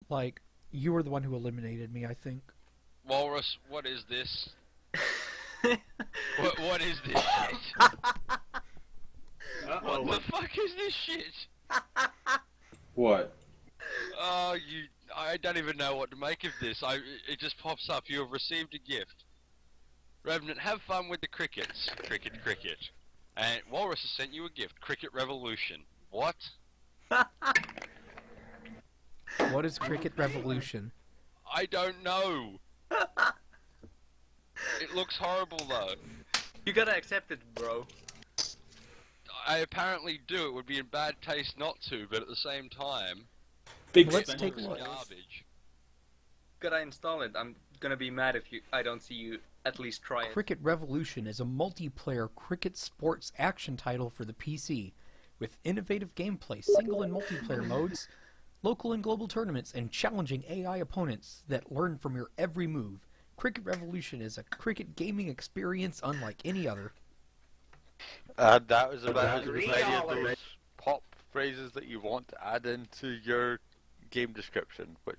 Like, you were the one who eliminated me, I think. Walrus, what is this? What is this shit? What the fuck is this shit? What? Oh, I don't even know what to make of this. It just pops up. You have received a gift. Revenant, have fun with the crickets. Cricket, cricket. And Walrus has sent you a gift. Cricket Revolution. What? What is Cricket Revolution? I don't know. It looks horrible though. You gotta accept it, bro. I apparently do. It would be in bad taste not to, but at the same time, Big Let's spender. take a look. garbage. Gotta install it. I'm gonna be mad if I don't see you at least try it. Cricket Revolution is a multiplayer cricket sports action title for the PC, with innovative gameplay, single and multiplayer modes, local and global tournaments, and challenging AI opponents that learn from your every move. Cricket Revolution is a cricket gaming experience unlike any other. That was about as many of those pop phrases that you want to add into your game description, which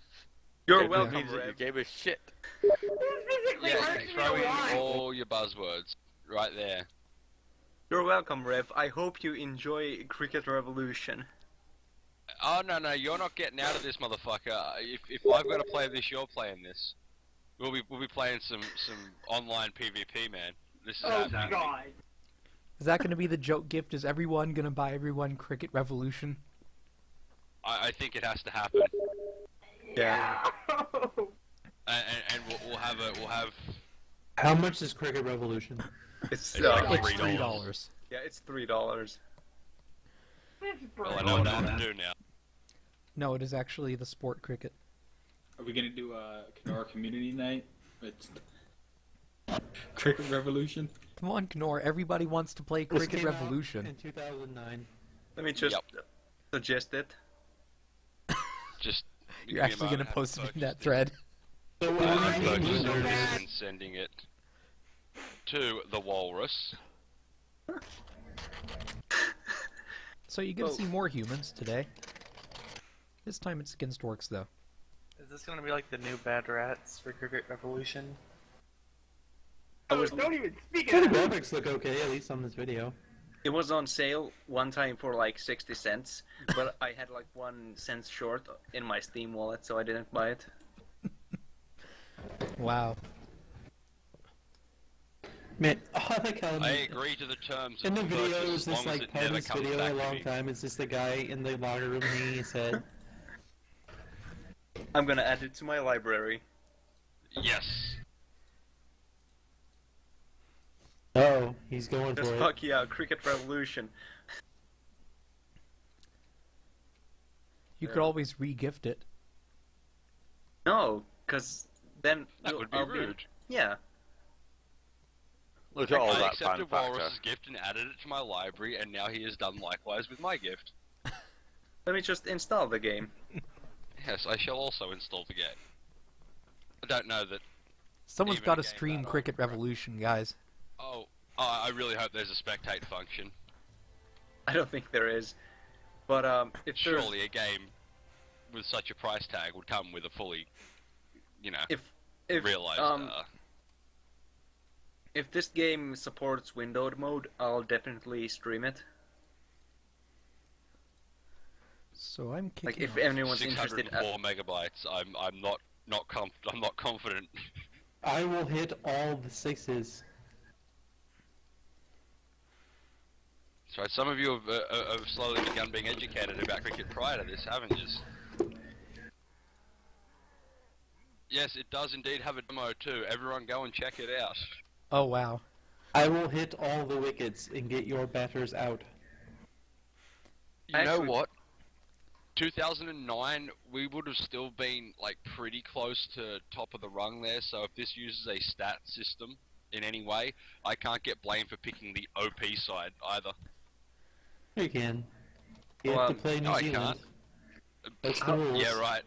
You're means welcome, that your Rev. game is shit. Yeah, you throw in all your buzzwords right there. You're welcome, Rev. I hope you enjoy Cricket Revolution. Oh no, you're not getting out of this, motherfucker. If I've got to play this, you're playing this. We'll be playing some online PvP, man. This is happening. God. Is that going to be the joke gift? Is everyone going to buy everyone Cricket Revolution? I think it has to happen. Yeah. And we'll have. How much is Cricket Revolution? It's It's like It's $3. $3. yeah, it's $3. Well, I know what I have to do now. No, it is actually the sport cricket. Are we gonna do a Kenora community night? It's Cricket Revolution. Come on, Knorr, everybody wants to play This Cricket came out Revolution. in 2009. Let me just suggest it. Just. You're actually going to post it in that thread. So I'm what purchasing do this and sending it to the Walrus. So you get to see more humans today. This time it's against orcs, though. Is this gonna be like the new Bad Rats for Cricket Revolution? Don't even speak the of that. graphics look okay, at least on this video. It was on sale one time for like 60 cents, but I had like 1 cent short in my Steam wallet, so I didn't buy it. Wow. Man, I like how I agree to the terms in of the the video purchase was as this long as like it never Pirates comes video back a to long me. time. It's just the guy in the locker room hanging his head. I'm gonna add it to my library. Yes. Oh, he's going Just for it. fuck yeah, Cricket Revolution. You could always re-gift it. No, cause then That would be I'll rude. Yeah. Look at all I that accepted fan factor. Walrus's gift and added it to my library, and now he has done likewise with my gift. Let me just install the game. Yes, I shall also install the game. I don't know that. Someone's Even got a to game stream that Cricket Revolution, guys. Oh, I really hope there's a spectate function. I don't think there is. But if there's Surely a game with such a price tag would come with a fully, if realized. if this game supports windowed mode, I'll definitely stream it. So I'm kicking Like if off. anyone's interested. 604 megabytes. I'm not confident. I will hit all the sixes. So some of you have slowly begun being educated about cricket prior to this, haven't you? Yes, it does indeed have a demo too. Everyone go and check it out. Oh, wow. I will hit all the wickets and get your batters out. You know Actually- what? 2009, we would have still been like pretty close to top of the rung there. So if this uses a stat system in any way, I can't get blamed for picking the OP side either. You can. You Well, have to play New no, I Zealand. can't. That's the rules. Yeah, right.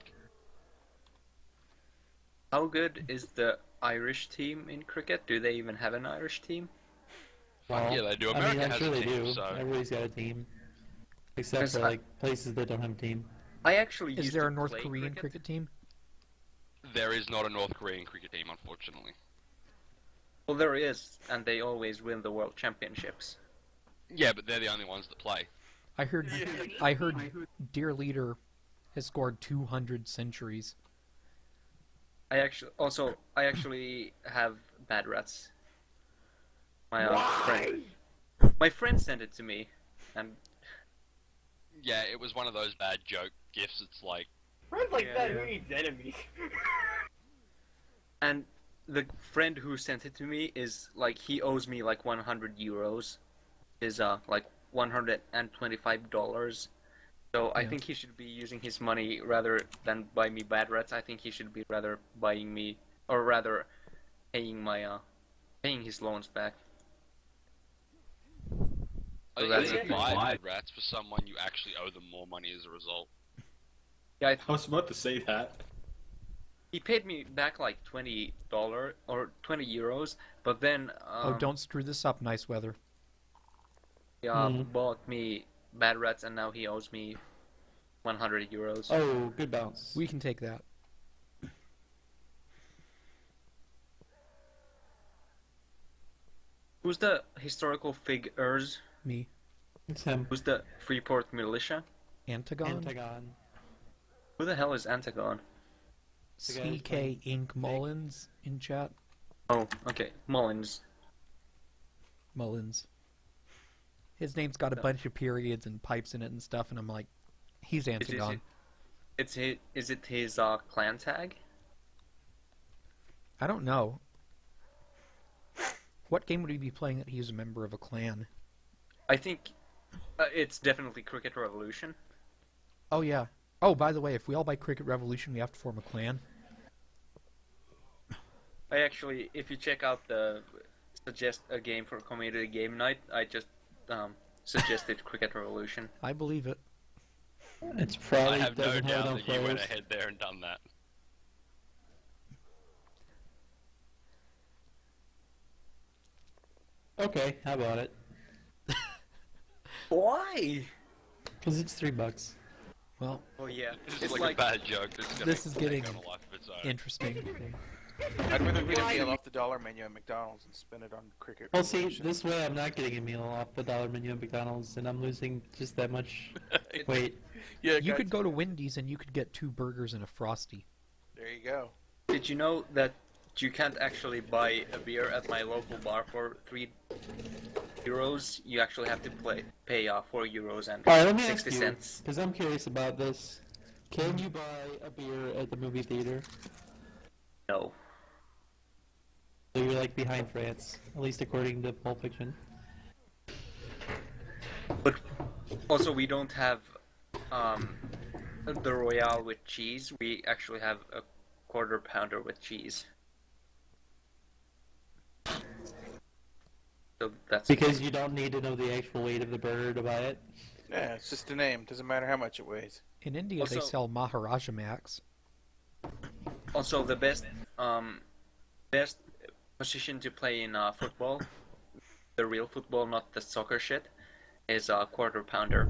How good is the Irish team in cricket? Do they even have an Irish team? Well, Yeah, they do. I America mean, I'm has sure a they team, do. so Everybody's got a team. Except Because for like places that don't have a team. I actually Is used there to a North play Korean cricket team? There is not a North Korean cricket team, unfortunately. Well, there is, and they always win the world championships. Yeah, but they're the only ones that play. I heard Dear Leader has scored 200 centuries. I actually have bad rats. My friend sent it to me, and Yeah, it was one of those bad joke gifts. It's like, Friends like that, who needs enemies? and the friend who sent it to me is like he owes me like 100 euros, is like $125. So I think he should be using his money rather than buy me bad rats. I think he should be rather buying me, or rather, paying his loans back. I that's think it. if you buy rats for someone, you actually owe them more money as a result. Yeah, I was about to say that. he paid me back like $20 or 20 euros, but then Oh, don't screw this up, Nice Weather. bought me bad rats, and now he owes me 100 euros. Oh, good bounce. We can take that. Who's the historical Fig-ures? Me. It's him. Who's the Freeport Militia? Antagon? Antagon. Who the hell is Antagon? CK Inc. Mullins in chat. Oh, okay, Mullins. Mullins. His name's got a bunch of periods and pipes in it and stuff, and I'm like, he's Antagon. Is it his clan tag? I don't know. What game would he be playing that he's a member of a clan? I think it's definitely Cricket Revolution. Oh, yeah. Oh, by the way, if we all buy Cricket Revolution, we have to form a clan. I actually, if you check out the suggest a game for community game night, I just suggested Cricket Revolution. I believe it. It's probably I have no doesn't have doubt enough that you went players. ahead there and done that. Okay, how about it? Why? Because it's $3. Well, Oh yeah, This is it's like, like a bad joke. this is getting take on a life of its own. interesting. I'd rather get a meal off the dollar menu at McDonald's and spend it on cricket. Well, see, Revolution. this way I'm not getting a meal off the dollar menu at McDonald's, and I'm losing just that much weight. Yeah, You guys, could go to Wendy's and you could get 2 burgers and a Frosty. There you go. Did you know that you can't actually buy a beer at my local bar for €3? You actually have to pay €4 and Alright, let me ask 60 you, cents. because I'm curious about this. Can you buy a beer at the movie theater? No. So you're like behind France, at least according to Pulp Fiction. But also, we don't have the Royale with cheese. We actually have a quarter pounder with cheese. So that's Because you don't need to know the actual weight of the burger to buy it. Yeah, it's just a name. Doesn't matter how much it weighs. In India, they Also- sell Maharaja Max. also the best position to play in football, the real football, not the soccer shit, is a quarter pounder.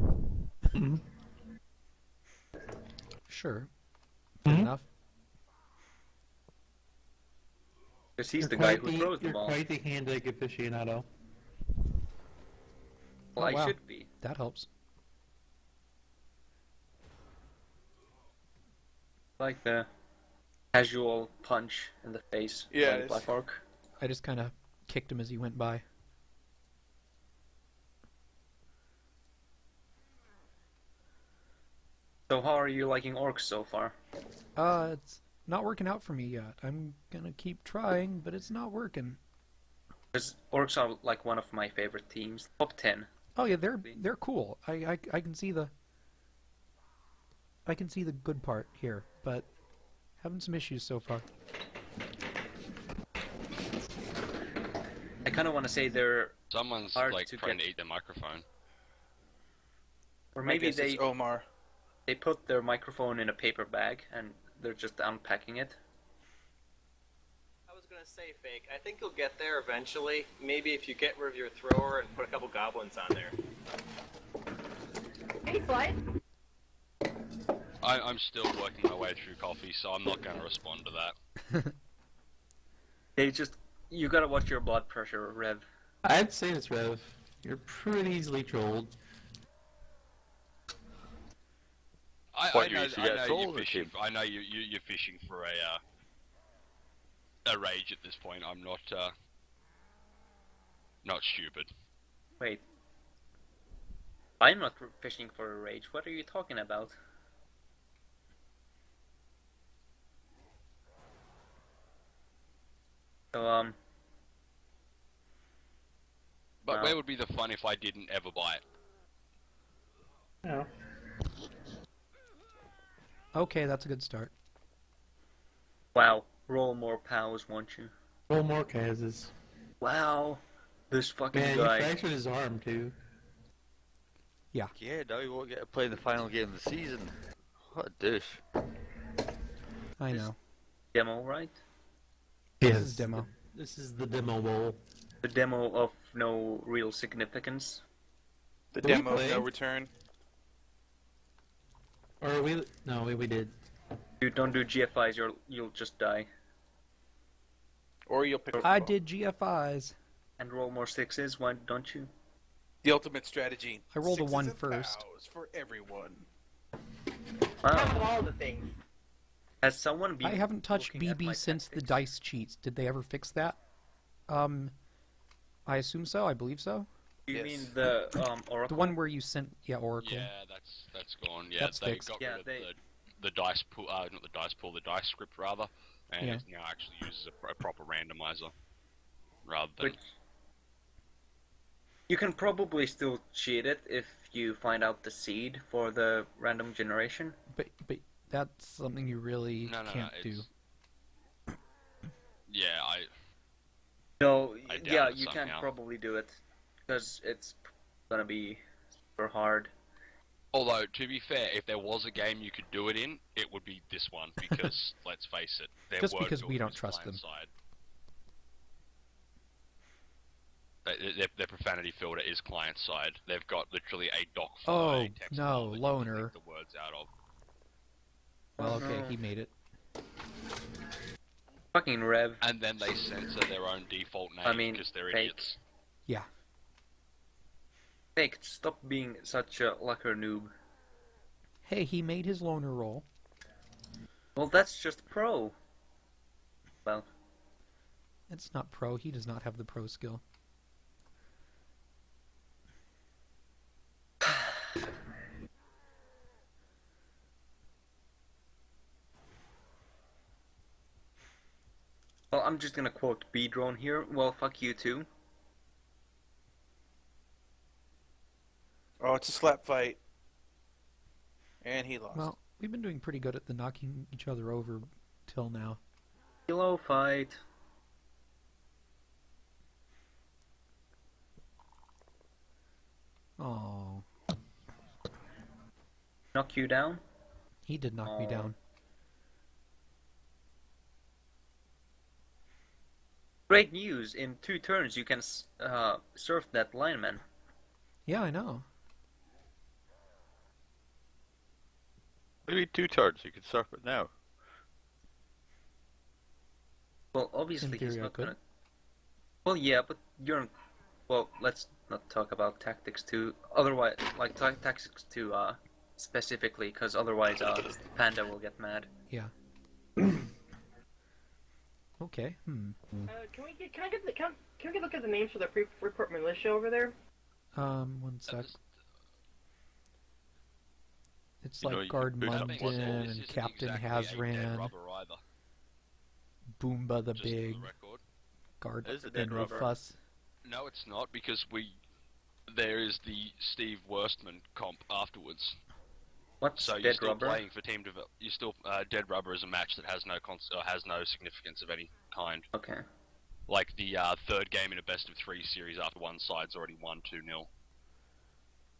Sure. Good enough. Because he's You're the guy quite who throws the You're ball. quite the hand-leg aficionado. Well, I wow. should be. That helps. Like the casual punch in the face. Yeah, by it's- Black Orc. I just kind of kicked him as he went by. So how are you liking orcs so far? It's not working out for me yet. I'm gonna keep trying, but it's not working. Because orcs are like one of my favorite teams. Top 10. Oh yeah, they're cool. I can see the good part here, but having some issues so far. I kind of want to say they're, Someone's Hard like to trying get- to eat their microphone. or I maybe guess it's they Omar. they put their microphone in a paper bag and they're just unpacking it. I was gonna say, Fake, I think you'll get there eventually. Maybe if you get rid of your thrower and put a couple goblins on there. Hey, Slide. I'm still working my way through coffee, so I'm not going to respond to that. You gotta watch your blood pressure, Rev. I'd say this, Rev. You're pretty easily trolled. I What, know, you used to I get know trolled, you're fishing. Tim? I know you're fishing for a rage at this point. I'm not stupid. Wait. I'm not fishing for a rage. What are you talking about? So, But Wow. where would be the fun if I didn't ever buy it? No. Okay, that's a good start. wow. Roll more pows, won't you? Roll more Kazes. Wow. This fucking Man, guy. he fractured his arm, too. Yeah, now you won't get to play in the final game of the season. What a douche. I know. Demo, right? This is demo. This is the demo bowl. The demo of no real significance. The Did we demo of play? no return. Or we... No, we did. You don't do GFIs, you'll just die. Or you'll pick up I the ball. did GFIs. And roll more sixes, why don't you? The ultimate strategy. I rolled a Sixes 1 and first. pows for everyone. Wow. all the things. Has someone been I haven't touched looking at my BB since the tactics? dice cheats. Did they ever fix that? I assume so. I believe so. You Yes. mean the Oracle? The one where you sent, Oracle. Yeah, that's gone. Yeah, That's they fixed. got Yeah, rid of they- the dice pool. Not the dice pool, the dice script rather, and Yeah. it now actually uses a proper randomizer rather than. Which you can probably still cheat it if you find out the seed for the random generation. But that's something you really No, can't do. it's- Yeah, No, I doubt yeah, it you can somehow. probably do it because it's gonna be super hard. Although, to be fair, if there was a game you could do it in, it would be this one, because, let's face it, their Just word because we filter don't is trust them. client-side. Their profanity filter is client-side. They've got literally a doc file, Oh, a text no, file that you can loner. take the words out of. Well, Oh, okay, no. he made it. Fucking Rev. And then they censor their own default name I mean, because they're fake. idiots. Yeah. Fake, stop being such a lacquer noob. Hey, he made his loner roll. Well, that's just pro. Well, It's not pro. He does not have the pro skill. well, I'm just gonna quote B-Drone here. Well, fuck you too. Oh, it's a slap fight. And he lost. Well, we've been doing pretty good at the knocking each other over till now. Kilo fight. Oh, Knock you down. he did knock me Aw. down. Great news! In 2 turns, you can surf that lineman. Yeah, I know. Maybe 2 turns, you could surf it now. Well, obviously In theory, he's I not could. gonna. Well, yeah, but you're. Well, let's not talk about tactics too. Otherwise, like tactics too specifically, because otherwise Panda will get mad. Yeah. Okay. Can we get a look at the names for the Freeport Militia over there? 1 sec. It's You know, like you Guard could do Munden something. and This isn't Captain exactly a dead Hazran, rubber either, Boomba the just for Big, the record. Guard Is it dead and rubber? Fuss. No, it's not, because there is the Steve Worstman comp afterwards. What's So you're dead still rubber? playing for team develop. You still Dead Rubber is a match that has no significance of any kind. Okay. Like the third game in a best of 3 series after one side's already won 2-0.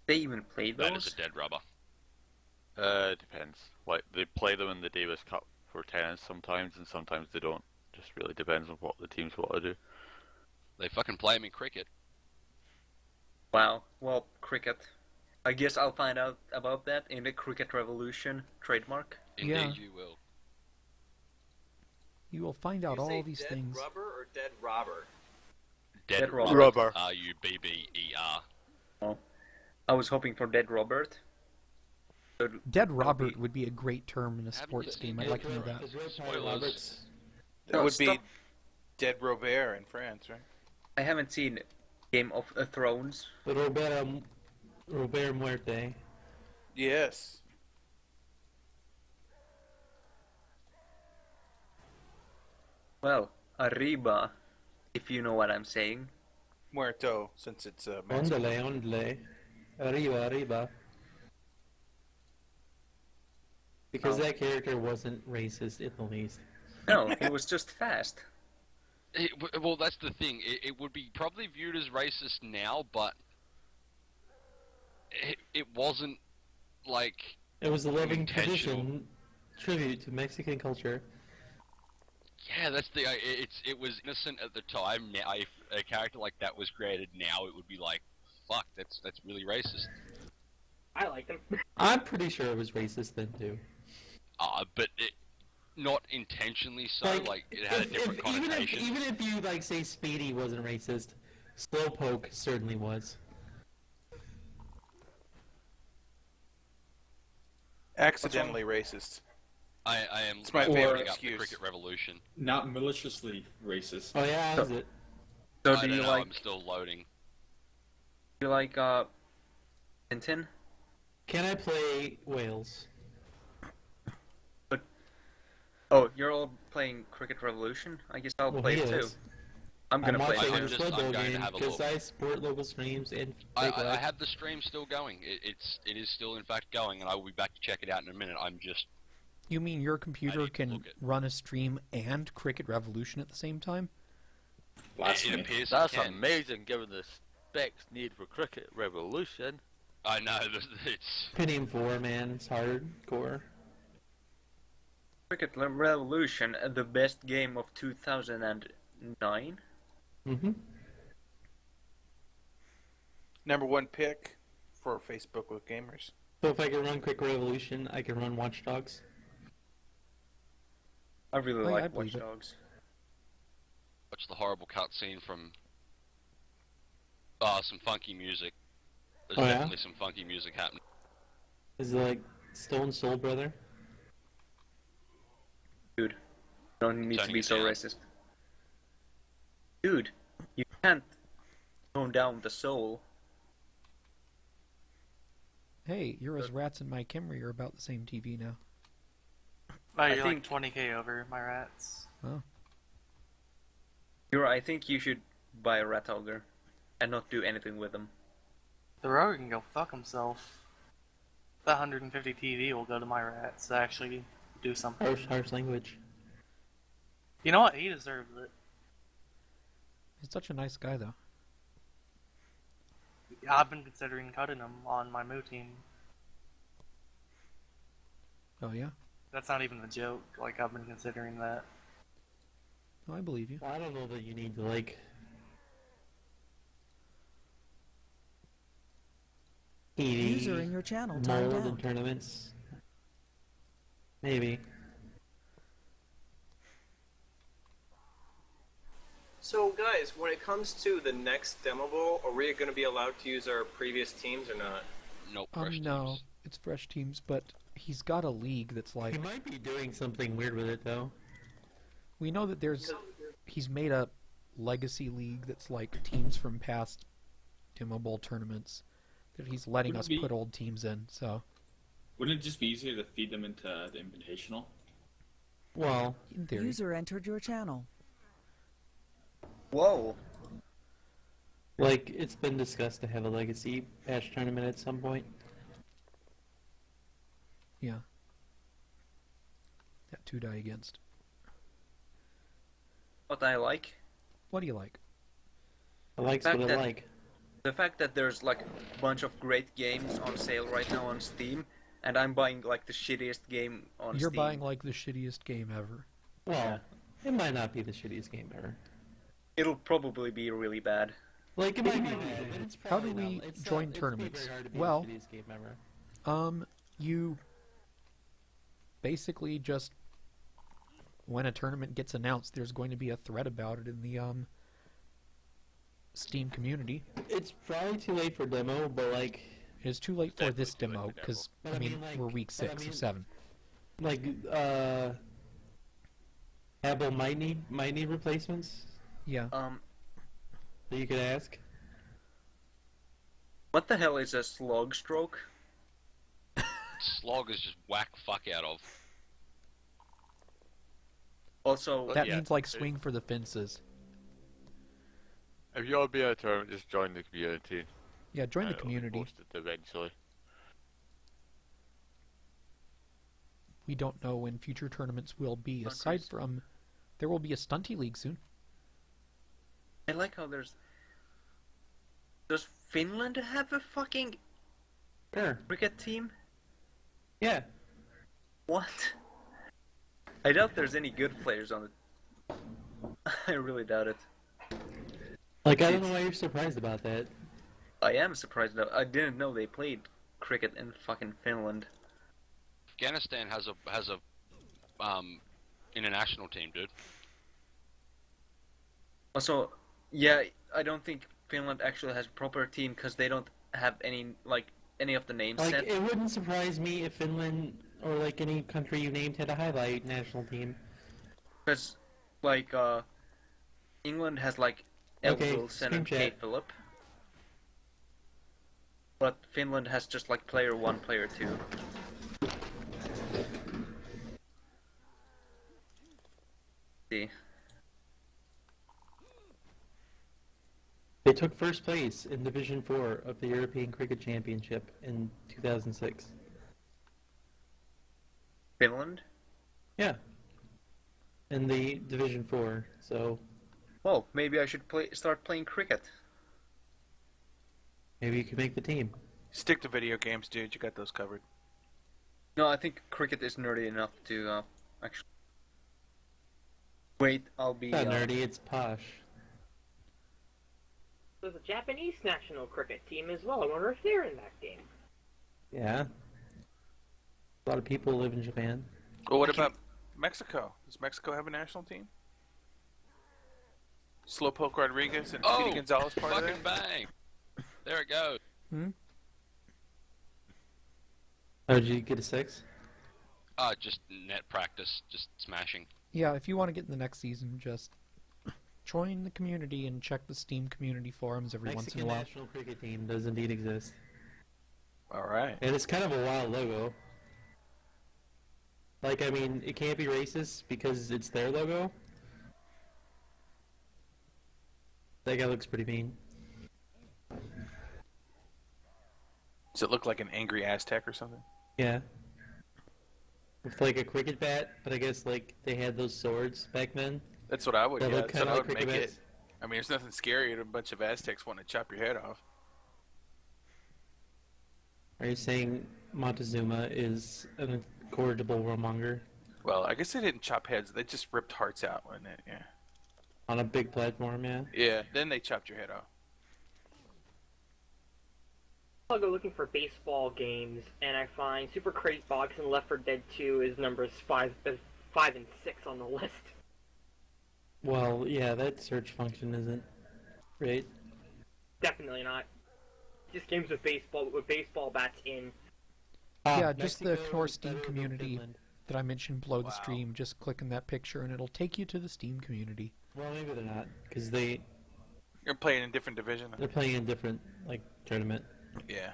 They even played That is those. a Dead Rubber. Depends. Like, they play them in the Davis Cup for tennis sometimes, and sometimes they don't. Just really depends on what the teams want to do. They fucking play them in cricket. Wow. Well, cricket. I guess I'll find out about that in the Cricket Revolution trademark. Indeed, Yeah. you will. You will find out You say all these dead things. rubber or dead robber? Dead Robert. Rubber. Rubber. I was hoping for Dead Robert. Dead Robert would be a great term in a Haven't you sports seen game. I'd Dead like to know that. Is Red Pirate Spoilers. Roberts? That No, would be stop. Dead Robert in France, right? I haven't seen Game of Thrones. Robert Muerte. Yes. Well, Arriba, if you know what I'm saying. Muerto, since it's Mexican. Ondale. Arriba. Because that character wasn't racist in the least. No, he was just fast. Well, that's the thing. It would be probably viewed as racist now, but it wasn't like. It was a loving Intentional. tradition, tribute to Mexican culture. Yeah, that's the. It was innocent at the time. Now, if a character like that was created now, it would be like, fuck, that's really racist. I liked him. I'm pretty sure it was racist then too. But not intentionally so. Like it had a different connotation. Even if you like say Speedy wasn't racist, Slowpoke certainly was. Accidentally racist. I am It's my bringing favorite up the excuse. Cricket Revolution. Not maliciously racist. Oh yeah, is it? So I do don't you know, like I'm still loading. Tintin? Can I play Wales? Oh, you're all playing Cricket Revolution? I guess I'll play he it too. is. I'm gonna play watching I'm it the too. just- football I'm going to game have a because look. I support local streams and I FakeLife. have the stream still going. It is still in fact going, and I will be back to check it out in a minute. I'm just You mean your I computer need to can look at- run a stream and Cricket Revolution at the same time? it Blasphemy. appears That's it can. amazing, given the specs needed for Cricket Revolution. I know it's Pentium 4, man, it's hardcore. Cricket Revolution, the best game of 2009? Mm-hmm. #1 pick for Facebook with gamers. So if I can run Cricket Revolution, I can run Watch Dogs. I really Oh, yeah, I like believe Watch it. Dogs. watch the horrible cutscene from some funky music. There's Oh, yeah? definitely some funky music happening. Is it like Stone Soul Brother? Dude, don't need to Turning be it so down. racist. Dude, you can't tone down the soul. Hey, you're as rats and my Camry are about the same TV now. Oh, I you're think- like 20k over my rats. I think you should buy a rat ogre and not do anything with them. The rogue can go fuck himself. The 150 TV will go to my rats to actually do something. Harsh language. You know what? He deserves it. He's such a nice guy, though. I've been considering cutting him on my Moo team. Oh, yeah? That's not even a joke. Like, I've been considering that. Oh, I believe you. Well, I don't know that you need to like User in your channel timed mold in out. tournaments. Maybe. So guys, when it comes to the next demo bowl, are we going to be allowed to use our previous teams or not? Nope. Fresh No, teams. it's fresh teams, but he's got a league that's like... He might be doing something weird with it though. We know that he's made a legacy league that's like teams from past demo bowl tournaments that he's letting Wouldn't us it be- put old teams in. So Wouldn't it just be easier to feed them into the Invitational? Well, in theory, User entered your channel. Whoa! like it's been discussed to have a legacy patch tournament at some point. yeah. That 2 die against. What I like? What do you like? I like Fact what I that- like. The fact that there's like a bunch of great games on sale right now on Steam, and I'm buying like the shittiest game on You're Steam. buying like the shittiest game ever. Well, it might not be the shittiest game ever. It'll probably be really bad. Like, it might be bad, but it's How do probably we not. It's join not, tournaments? It's very hard to be Well, a shittiest game ever. You basically just, when a tournament gets announced, there's going to be a thread about it in the Steam community. It's probably too late for demo, but like... It is too late for this demo, because, I mean, like, we're week 6 or 7. Like, Apple might need replacements Yeah. that you could ask. What the hell is a slog stroke? Slog is just whack fuck out of. Also, That means, like, swing for the fences. If you want to be in a tournament, just join the community. Yeah, join the It'll be community. posted eventually. We don't know when future tournaments will be, aside from... There will be a Stunty League soon. I like how there's... Does Finland have a fucking cricket team? Yeah. What? I doubt there's any good players on it. I really doubt it. Like, I don't know why you're surprised about that. I am surprised that I didn't know they played cricket in fucking Finland. Afghanistan has a international team, dude. Also, yeah, I don't think Finland actually has a proper team because they don't have any of the names Like, set. it wouldn't surprise me if Finland, or like any country you named, had a highlight national team. Because, like, England has like L. Okay, Wilson and screen K. chat. Phillip. But Finland has just like player 1, player 2. See. They took first place in Division 4 of the European Cricket Championship in 2006. Finland? Yeah. In the Division 4, so... Well, maybe I should start playing cricket. Maybe you could make the team. Stick to video games, dude. You got those covered. No, I think cricket is nerdy enough to actually... Wait, I'll be... It's not nerdy, it's posh. There's a Japanese national cricket team as well. I wonder if they're in that game. Yeah. A lot of people live in Japan. Well, what about Mexico? Does Mexico have a national team? Slowpoke Rodriguez and Speedy Gonzalez part of fucking that? bang! There it goes. Oh, did you get a 6? Just net practice, just smashing. Yeah, if you want to get in the next season, just join the community and check the Steam community forums every once in a Mexican while. national cricket team does indeed exist. Alright. And it's kind of a wild logo. Like, I mean, it can't be racist because it's their logo. That guy looks pretty mean. Does it look like an angry Aztec or something? Yeah. With like a cricket bat, but I guess like they had those swords back then. That's what I would, That yeah. look That's what kinda I like would make cricket it. bats. I mean, there's nothing scarier than a bunch of Aztecs wanting to chop your head off. Are you saying Montezuma is an incorrigible warmonger Well, I guess they didn't chop heads. They just ripped hearts out, wasn't it? Yeah. on a big platform, yeah? Yeah, then they chopped your head off. I'll go looking for baseball games, and I find Super Crate Box and Left 4 Dead 2 is numbers 5 and 6 on the list. Well, yeah, that search function isn't great. Definitely not. Just games with baseball bats in. Yeah, just the Mexico Knorr is Steam better than community Finland. that I mentioned below the stream. Just click on that picture and it'll take you to the Steam community. Well, maybe they're not, because You're playing in a different division. they're playing in different, like, tournament. Yeah.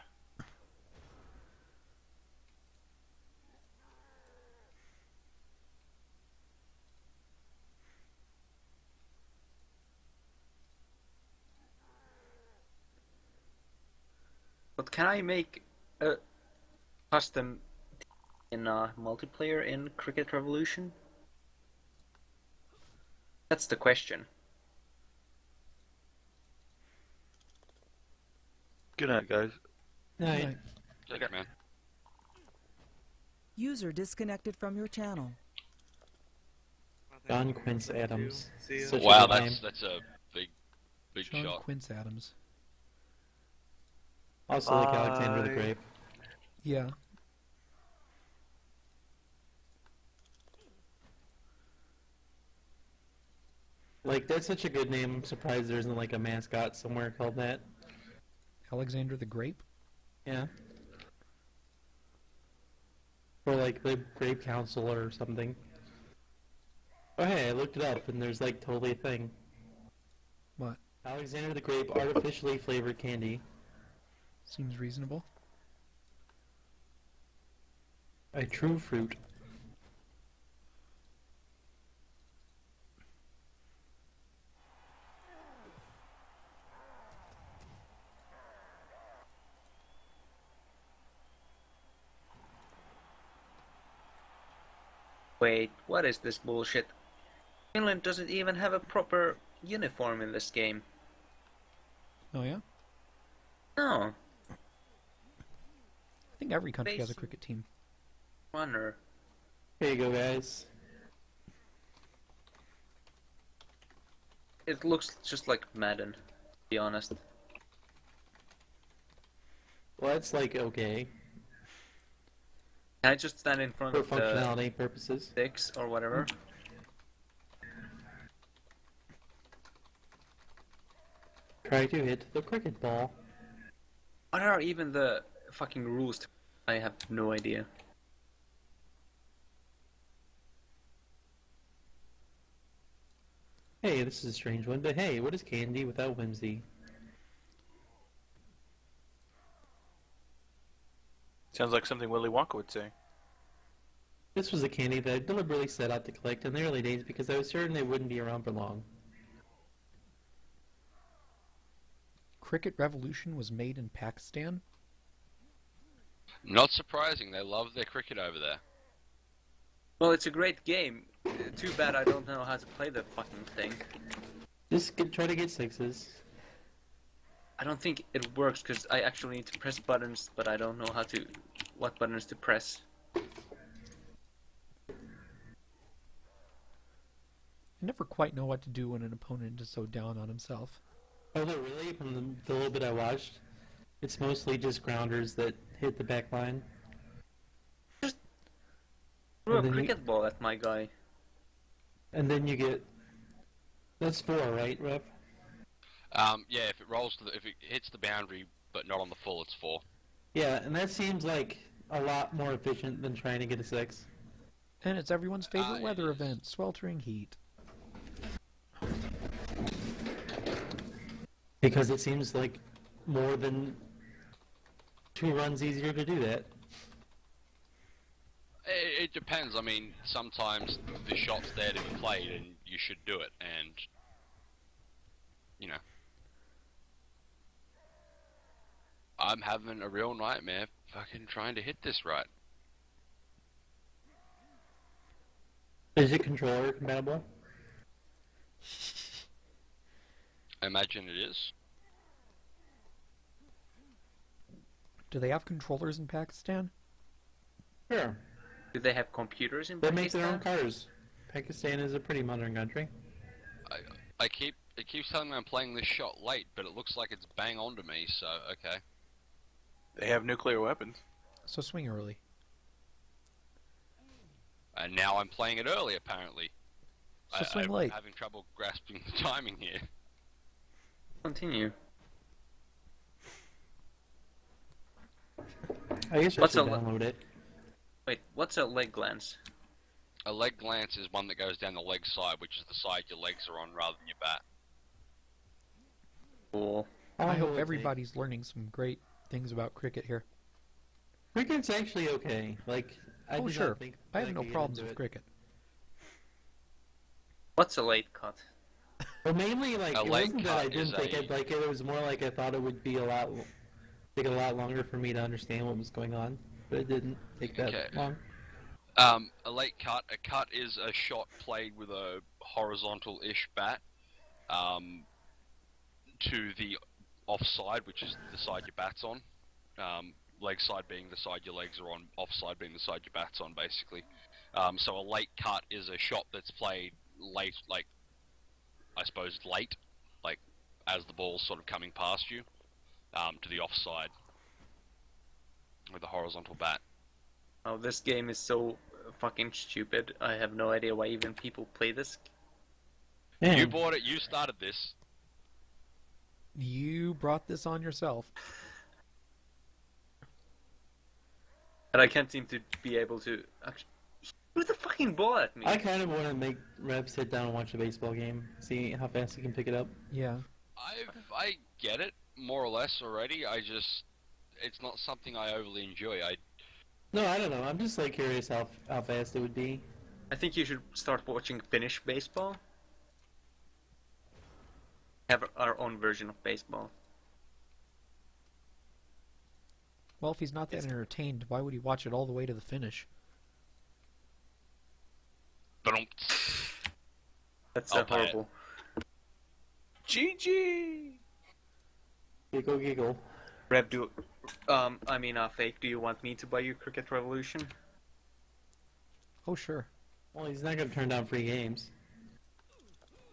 But can I make a custom in multiplayer in Cricket Revolution? That's the question. Good night, guys. Night. Take it, man. User disconnected from your channel. John Quince Adams. Such a Wow, good name. that's a big Big Sean shot. Quince Adams. Also like Alexander the Bye. Grape. Yeah. Like, that's such a good name. I'm surprised there isn't like a mascot somewhere called that. Alexander the Grape? Yeah. Or like the Grape Council or something. Oh hey, I looked it up and there's like totally a thing. What? Alexander the Grape artificially flavored candy. Seems reasonable. A true fruit. Wait, what is this bullshit? Finland doesn't even have a proper uniform in this game. Oh yeah? No. I think every country has a cricket team. Runner. Here you go, guys. It looks just like Madden, to be honest. Well, that's like okay. Can I just stand in front For of the functionality purposes. sticks or whatever? Try to hit the cricket ball. What are even the fucking rules? I have no idea. Hey, this is a strange one, but hey, what is candy without whimsy? Sounds like something Willy Wonka would say. This was a candy that I deliberately set out to collect in the early days because I was certain it wouldn't be around for long. Cricket Revolution was made in Pakistan? Not surprising, they love their cricket over there. Well, it's a great game. Too bad I don't know how to play the fucking thing. Just try to get sixes. I don't think it works because I actually need to press buttons, but I don't know what buttons to press. I never quite know what to do when an opponent is so down on himself. Oh no, really? From the little bit I watched, it's mostly just grounders that hit the back line. Throw a And then cricket ball at my guy. And then you get... That's 4, right, Rev? Yeah, if it rolls if it hits the boundary but not on the full, it's 4. Yeah, and that seems like a lot more efficient than trying to get a 6. And it's everyone's favorite weather event, sweltering heat. Because it seems like more than 2 runs easier to do that. It depends. I mean, sometimes the shot's there to be played and you should do it, and you know. I'm having a real nightmare fucking trying to hit this right. Is it controller compatible? I imagine it is. Do they have controllers in Pakistan? Sure. Do they have computers in They Pakistan? make their own cars. Pakistan is a pretty modern country. It keeps telling me I'm playing this shot late, but it looks like it's bang on to me, so okay. They have nuclear weapons. So swing early. And now I'm playing it early, apparently. So swing late. I'm having trouble grasping the timing here. Continue. I guess I What's should a download it. Wait, what's a leg glance? A leg glance is one that goes down the leg side, which is the side your legs are on rather than your bat. Cool. I hope everybody's learning some great things about cricket here. Cricket's actually okay. Like, I Oh did sure, not think I have I no could get problems into with it. cricket. What's a late cut? Well, mainly, like, A it late wasn't that I cut didn't is think a- I'd like it. It was more like I thought it would be take a lot longer for me to understand what was going on. But it didn't take that Okay. long. A late cut. A cut is a shot played with a horizontal-ish bat to the offside, which is the side your bat's on. Leg side being the side your legs are on, offside being the side your bat's on, basically. So a late cut is a shot that's played late, like, I suppose late, like as the ball's sort of coming past you, to the offside with a horizontal bat. Oh, this game is so fucking stupid. I have no idea why even people play this. Yeah. You bought it. You started this. You brought this on yourself. But I can't seem to be able to actually threw the fucking ball at me. I kind of want to make Rev sit down and watch a baseball game, see how fast he can pick it up. Yeah. I get it more or less already. It's not something I overly enjoy. No, I don't know. I'm just like curious how fast it would be. I think you should start watching Finnish baseball. Have our own version of baseball. Well, if he's not that entertained, why would he watch it all the way to the finish? That's I'll pay it. horrible. GG! Giggle, giggle. Rev, Fake, do you want me to buy you Cricket Revolution? Oh, sure. Well, he's not going to turn down free games.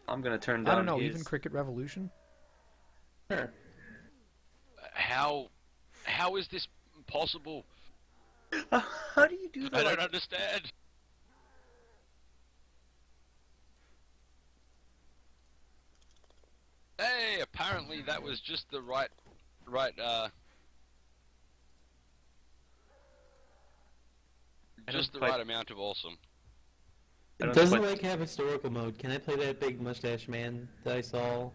I'm gonna turn down I don't know, his... even Cricket Revolution? Sure. How is this possible? How do you do that? I don't understand. Hey, apparently that was just the right amount of awesome. It doesn't like have historical mode. Can I play that big mustache man that I saw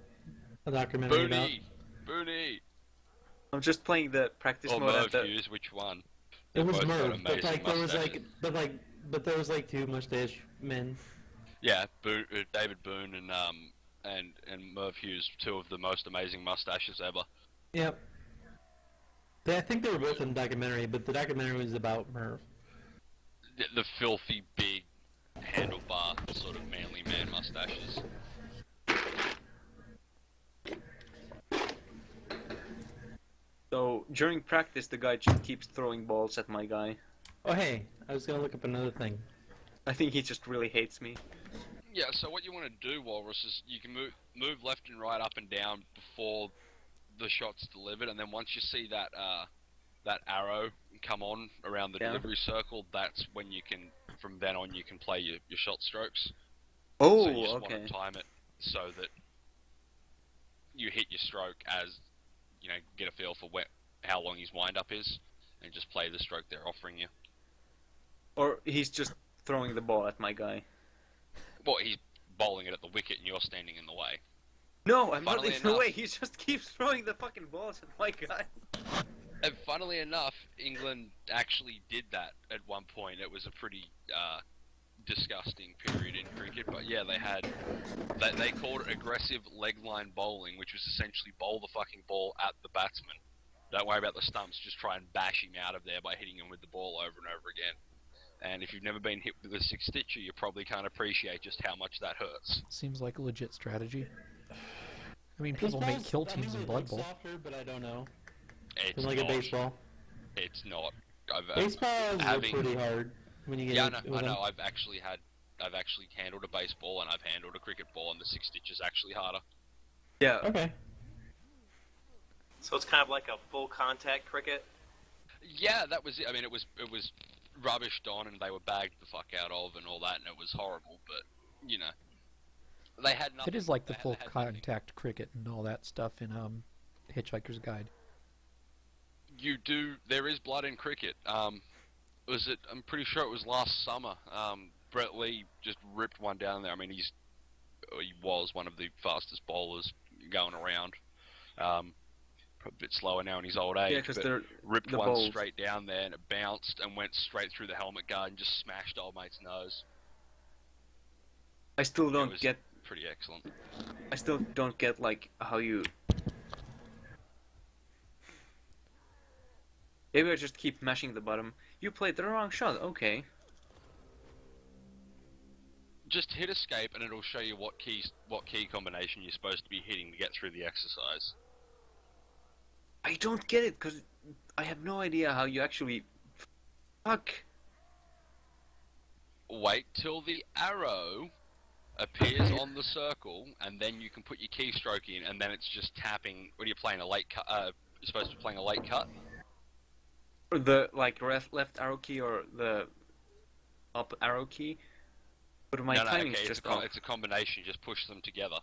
a documentary about? Booney! I'm just playing the practice Or mode. Merv Hughes, which one? It was Both got Merv, but amazing like there was mustaches. there was like two mustache men. Yeah, David Boone and Merv Hughes, two of the most amazing mustaches ever. Yep. I think they were both in the documentary, but the documentary was about Merv. The filthy, big, handlebar, sort of manly man mustaches. So, during practice, the guy just keeps throwing balls at my guy. Oh hey, I was gonna look up another thing. I think he just really hates me. Yeah, so what you want to do, Walrus, is you can move left and right, up and down before the shot's delivered, and then once you see that that arrow come on around the delivery circle, that's when you can, from then on, you can play your shot strokes. Oh, so you just okay. want to time it so that you hit your stroke as, get a feel for how long his wind-up is, and just play the stroke they're offering you. Or he's just throwing the ball at my guy. Well, he's bowling it at the wicket and you're standing in the way. No, I'm not Funnily in the enough- way. He just keeps throwing the fucking balls at my guy. And funnily enough, England actually did that at one point. It was a pretty disgusting period in cricket, but yeah, they called it aggressive leg line bowling, which was essentially bowl the fucking ball at the batsman. Don't worry about the stumps, just try and bash him out of there by hitting him with the ball over and over again. And if you've never been hit with a six-stitcher, you probably can't appreciate just how much that hurts. Seems like a legit strategy. I mean, people make kill teams in Blood Bowl. Softer, but I don't know. It's like not. a baseball. It's not. Baseballs are pretty hard when you get. Yeah, with I know. them. I've actually handled a baseball and I've handled a cricket ball, and the six-stitch is actually harder. Yeah. Okay. So it's kind of like a full contact cricket. Yeah, that was it. I mean, it was rubbished on, and they were bagged the fuck out of, and all that, and it was horrible. But they had nothing. It is like the they full had contact cricket and all that stuff in Hitchhiker's Guide. You do. There is blood in cricket. I'm pretty sure it was last summer. Brett Lee just ripped one down there. I mean, he was one of the fastest bowlers going around. Probably a bit slower now in his old age. Yeah, because but they're ripped the one bowls. straight down there, and it bounced and went straight through the helmet guard and just smashed old mate's nose. I still It don't was get. pretty excellent. I still don't get like how you. Maybe I just keep mashing the bottom. You played the wrong shot. Okay. Just hit escape, and it'll show you what key combination you're supposed to be hitting to get through the exercise. I don't get it because I have no idea how you actually. Fuck. Wait till the arrow appears on the circle, and then you can put your keystroke in, and then it's just tapping. When you're playing a late cut, you're supposed to be playing a late cut. Or the left arrow key or the up arrow key. But my timing's okay, just off. it's a combination. Just push them together.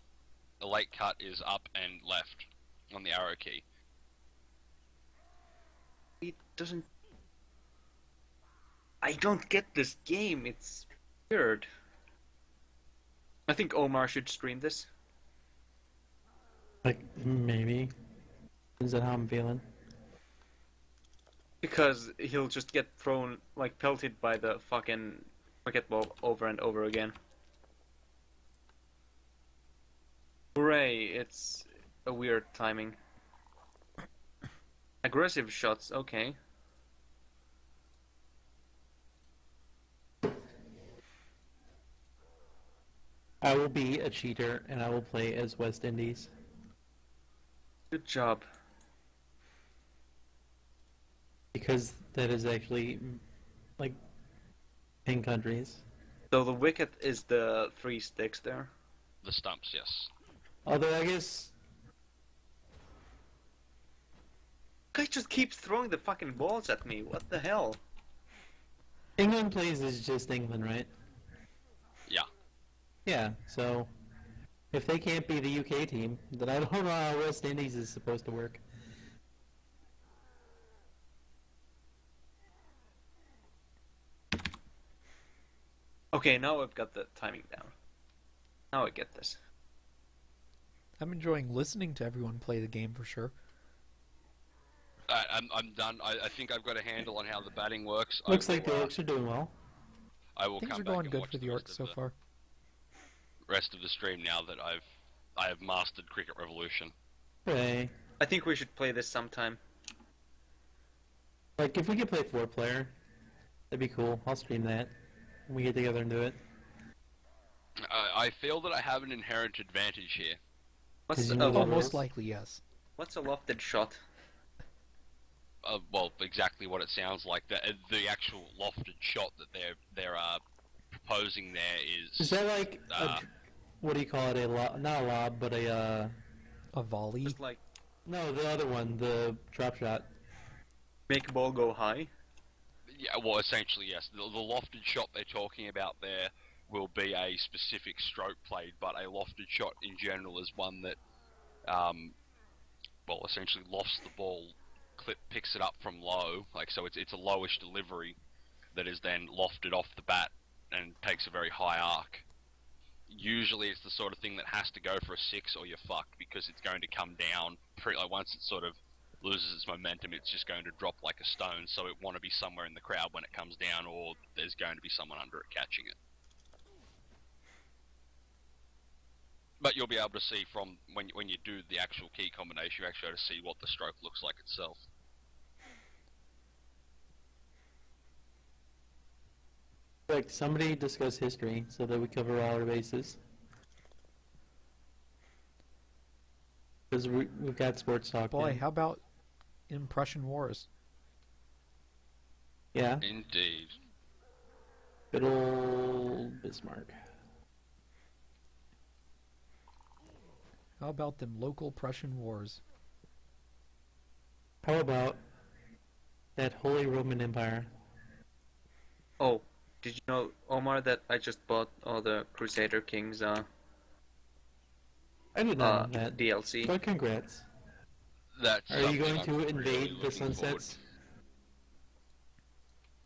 A late cut is up and left on the arrow key. It doesn't. I don't get this game. It's weird. I think Omar should stream this. Like, maybe. Is that how I'm feeling? Because he'll just get thrown, like, pelted by the fucking cricket ball over and over again. Hooray, it's a weird timing. Aggressive shots, okay. I will be a cheater and I will play as West Indies. Good job. Because that is actually, like, 10 countries. So the wicket is the 3 sticks there? The stumps, yes. Although I guess... Guy just keeps throwing the fucking balls at me, what the hell? England plays as just England, right? Yeah. Yeah, so... if they can't be the UK team, then I don't know how West Indies is supposed to work. Okay, now I've got the timing down. Now I get this. I'm enjoying listening to everyone play the game for sure. I'm done. I think I've got a handle on how the batting works. Looks like the Orcs are doing well. I will Things come are back going and good watch for the Orcs so far. Rest of the stream now that I have mastered Cricket Revolution. Hey. I think we should play this sometime. Like, if we could play 4-player, that'd be cool. I'll stream that. We get together and do it. I feel that I have an inherent advantage here. What's most likely, yes. What's a lofted shot? Well, exactly what it sounds like. The actual lofted shot that they're proposing there is. Is that like what do you call it? Not a lob, but a volley. Just like no, the other one, the drop shot. Make a ball go high. Yeah, well, essentially yes. The lofted shot they're talking about there will be a specific stroke played, but a lofted shot in general is one that, well, essentially lofts the ball, picks it up from low, like so it's a lowish delivery that is then lofted off the bat and takes a very high arc. Usually it's the sort of thing that has to go for a 6 or you're fucked because it's going to come down. Like once it sort of loses its momentum, it's just going to drop like a stone, so it want to be somewhere in the crowd when it comes down, or there's going to be someone under it catching it. But you'll be able to see from when you do the actual key combination, you actually able to see what the stroke looks like itself. Like, somebody discuss history so that we cover all our bases. Because we've got sports talk. Boy, how about Impression Wars? Yeah. Indeed. Good old Bismarck. How about them local Prussian wars? How about that Holy Roman Empire? Oh, did you know, Omar, that I just bought all the Crusader Kings I did not know that. DLC. But congrats. That's Are you going I'm to really invade the looking sunsets?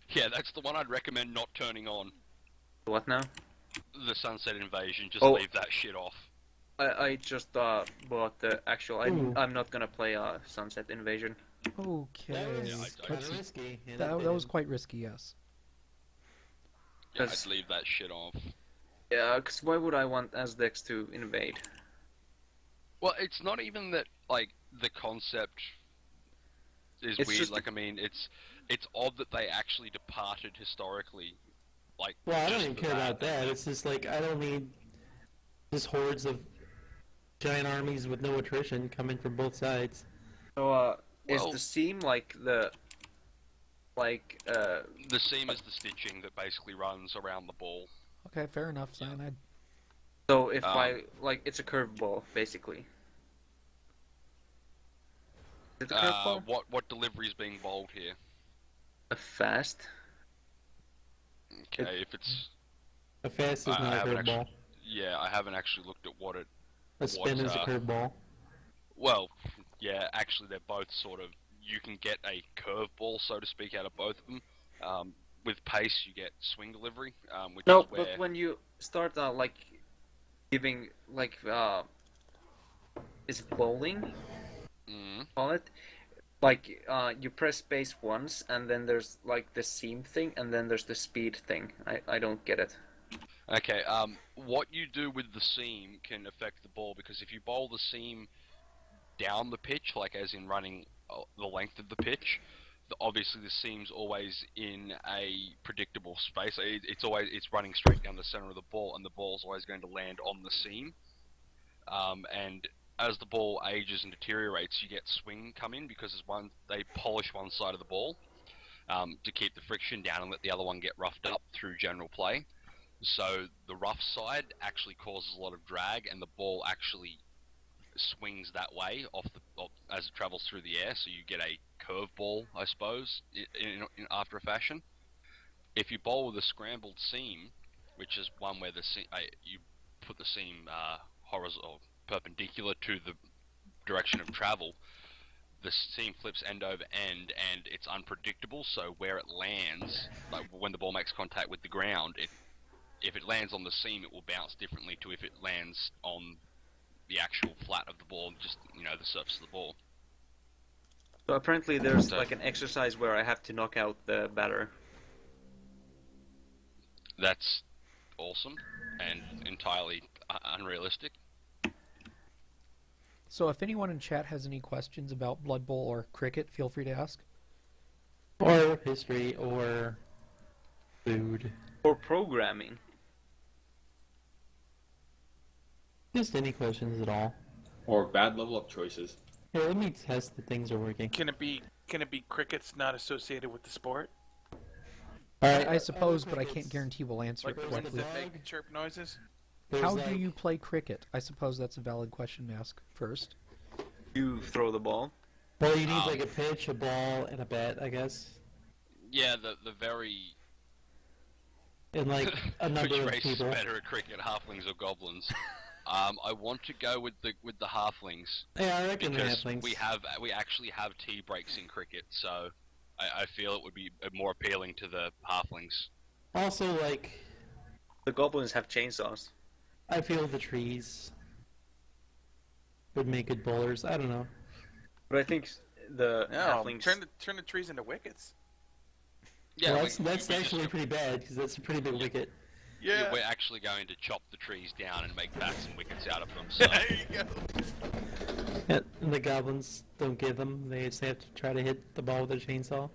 Yeah, that's the one I'd recommend not turning on. What now? The Sunset Invasion, just Oh. leave that shit off. I just bought the actual. I'm not gonna play Sunset Invasion. Okay. That's risky. Yeah, That was quite risky, yes. Yeah, I'd leave that shit off. Yeah, because why would I want Aztecs to invade? Well, it's not even that, like, the concept is It's weird. just- Like, I mean, it's odd that they actually departed historically. Like, Well, I don't just even for care about that. It's just like, I don't need just hordes of giant armies with no attrition coming from both sides. So, is Well- the seam like the... The seam is the stitching that basically runs around the ball. Okay, fair enough, Cyanide. So if it's a curveball, basically. Is it a curveball? What delivery is being bowled here? A fast. Okay, if it's A fast is not a curveball. Yeah, I haven't actually looked at what it. A spin is a curveball. Well, yeah, actually they're both sort of. You can get a curveball, so to speak, out of both of them. With pace, you get swing delivery, which is where... but when you start giving is it bowling? Call it. You press space once, and then there's the seam thing, and then there's the speed thing. I don't get it. Okay, what you do with the seam can affect the ball, because if you bowl the seam down the pitch, as in running the length of the pitch, obviously the seam's always in a predictable space. It's running straight down the center of the ball, and the ball's always going to land on the seam. And as the ball ages and deteriorates, you get swing come in, because they polish one side of the ball to keep the friction down and let the other one get roughed up through general play. So the rough side actually causes a lot of drag, and the ball actually swings that way as it travels through the air. So you get a curveball, I suppose, in after a fashion. If you bowl with a scrambled seam, which is one where you put the seam horizontal, perpendicular to the direction of travel, the seam flips end over end, and it's unpredictable. So where it lands, when the ball makes contact with the ground, if it lands on the seam, it will bounce differently to if it lands on the actual flat of the ball, just the surface of the ball. So apparently there's an exercise where I have to knock out the batter. That's awesome and entirely unrealistic. So if anyone in chat has any questions about Blood Bowl or cricket, feel free to ask. Or history, or food. Or programming. Just any questions at all. Or bad level up choices. Here, let me test that things are working. Can it be crickets not associated with the sport? I suppose, but I can't guarantee we'll answer it Ones correctly. that make chirp noises? How do you play cricket? I suppose that's a valid question to ask first. You throw the ball? Well, you need a pitch, a ball, and a bat, I guess. Yeah, the very... And a number Which of race is people. better at cricket, halflings or goblins? I want to go with the halflings. Yeah, I reckon the because halflings. we actually have tea breaks in cricket, so I feel it would be more appealing to the halflings. Also, the goblins have chainsaws. I feel the trees would make good bowlers. I don't know. But I think the No, halflings... turn the trees into wickets. Yeah, well, that's actually pretty bad, because that's a pretty big wicket. Yeah. We're actually going to chop the trees down and make bats and wickets out of them. So. There you go. Yeah, and the goblins don't give them. They just have to try to hit the ball with a chainsaw.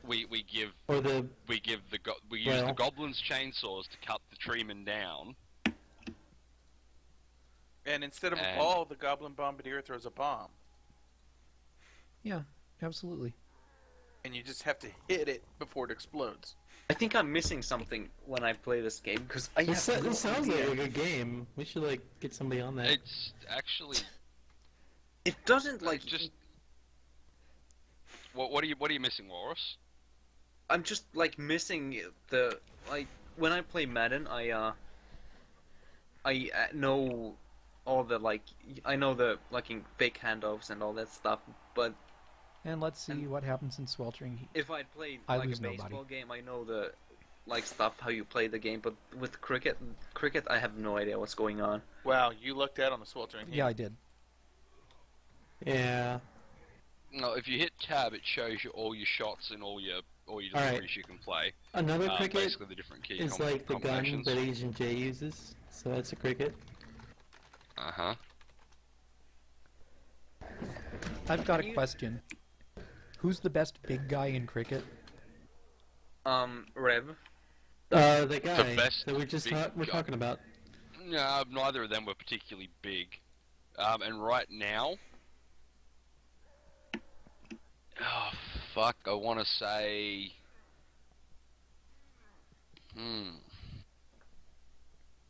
We use Well. the goblins' chainsaws to cut the treemen down. And instead of a ball, the goblin bombardier throws a bomb. Yeah, absolutely. And you just have to hit it before it explodes. I think I'm missing something when I play this game, because I This have no sounds idea. like a good game. We should get somebody on that. It's actually. It doesn't just. What are you missing, Walrus? I'm just missing the when I play Madden, I know all the I know the fake handoffs and all that stuff, but And let's see what happens in sweltering heat. if I'd played I a lose baseball nobody. game, I know the stuff how you play the game, but with cricket, I have no idea what's going on. Wow, you looked at on the sweltering heat. Yeah, I did. Yeah. No, if you hit tab, it shows you all your shots and all your Alright. deliveries you can play. Another cricket basically the different key is the gun combinations. that Agent J uses. So that's a cricket. Uh-huh. I've got a question. Who's the best big guy in cricket? Rev. The guy best that we're big talking about. No, neither of them were particularly big. And right now... Oh, fuck, I want to say...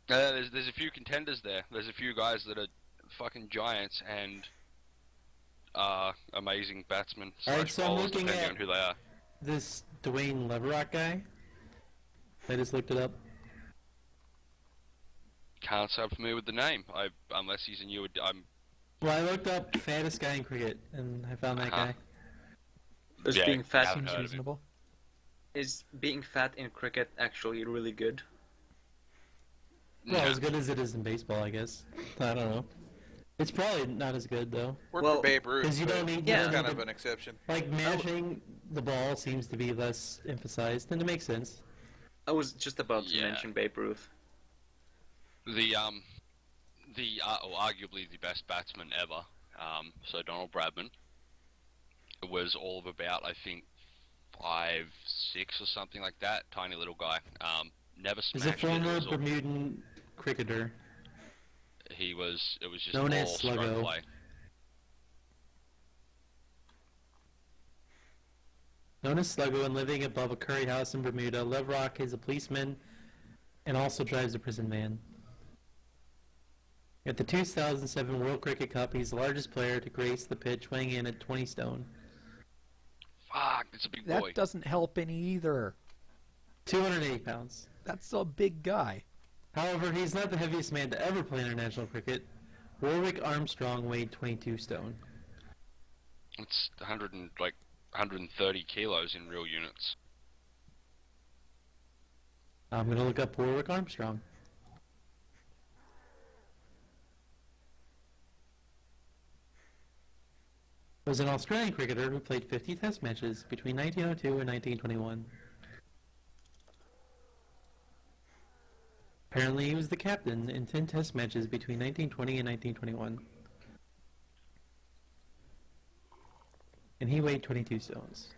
There's a few contenders there. There's a few guys that are fucking giants and amazing batsmen Alright, so I'm bowlers, looking depending at on who they are. this Dwayne Leverott guy. I just looked it up. Can't say I'm familiar with the name. Unless he's a new. Well, I looked up fattest guy in cricket, and I found that guy. Is Yeah, being fat haven't heard of him. Reasonable. is being fat in cricket actually really good? Well, Yeah. as good as it is in baseball, I guess. I don't know. It's probably not as good though. Worked Well, for Babe Ruth. 'cause you don't but need- yeah. that's kind need of to- an exception. Like mashing the ball seems to be less emphasized, and it makes sense. I was just about to Yeah. mention Babe Ruth. Arguably the best batsman ever. So Donald Bradman was all of about, I think, 5'6" or something like that. Tiny little guy. Never He's smashed a it. former It was all- Bermudan cricketer. It was just known all as stroke Sluggo. play. Known as Sluggo and living above a curry house in Bermuda, Leverott is a policeman and also drives a prison van. At the 2007 World Cricket Cup, he's the largest player to grace the pitch, weighing in at 20 stone. Fuck, it's a big That boy. doesn't help any either. 280 pounds. That's a big guy. However, he's not the heaviest man to ever play international cricket. Warwick Armstrong weighed 22 stone. It's 130 kilos in real units. I'm going to look up Warwick Armstrong. Was an Australian cricketer who played 50 test matches between 1902 and 1921. Apparently he was the captain in 10 test matches between 1920 and 1921. And he weighed 22 stones.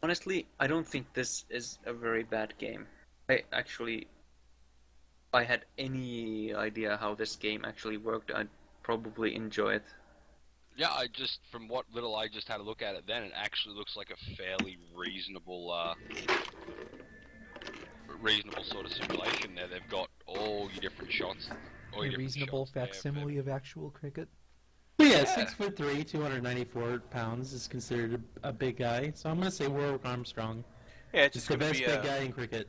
Honestly, I don't think this is a very bad game. If I had any idea how this game actually worked, I'd probably enjoy it. Yeah, from what little I just had a look at it then, it actually looks like a fairly reasonable sort of simulation there. They've got all your different shots. All A your different reasonable shots there. facsimile of actual cricket. But yeah, Yeah. 6'3", 294 pounds is considered a big guy. So I'm going to say Warwick Armstrong. Yeah, it's Just just the going to best be big guy in cricket.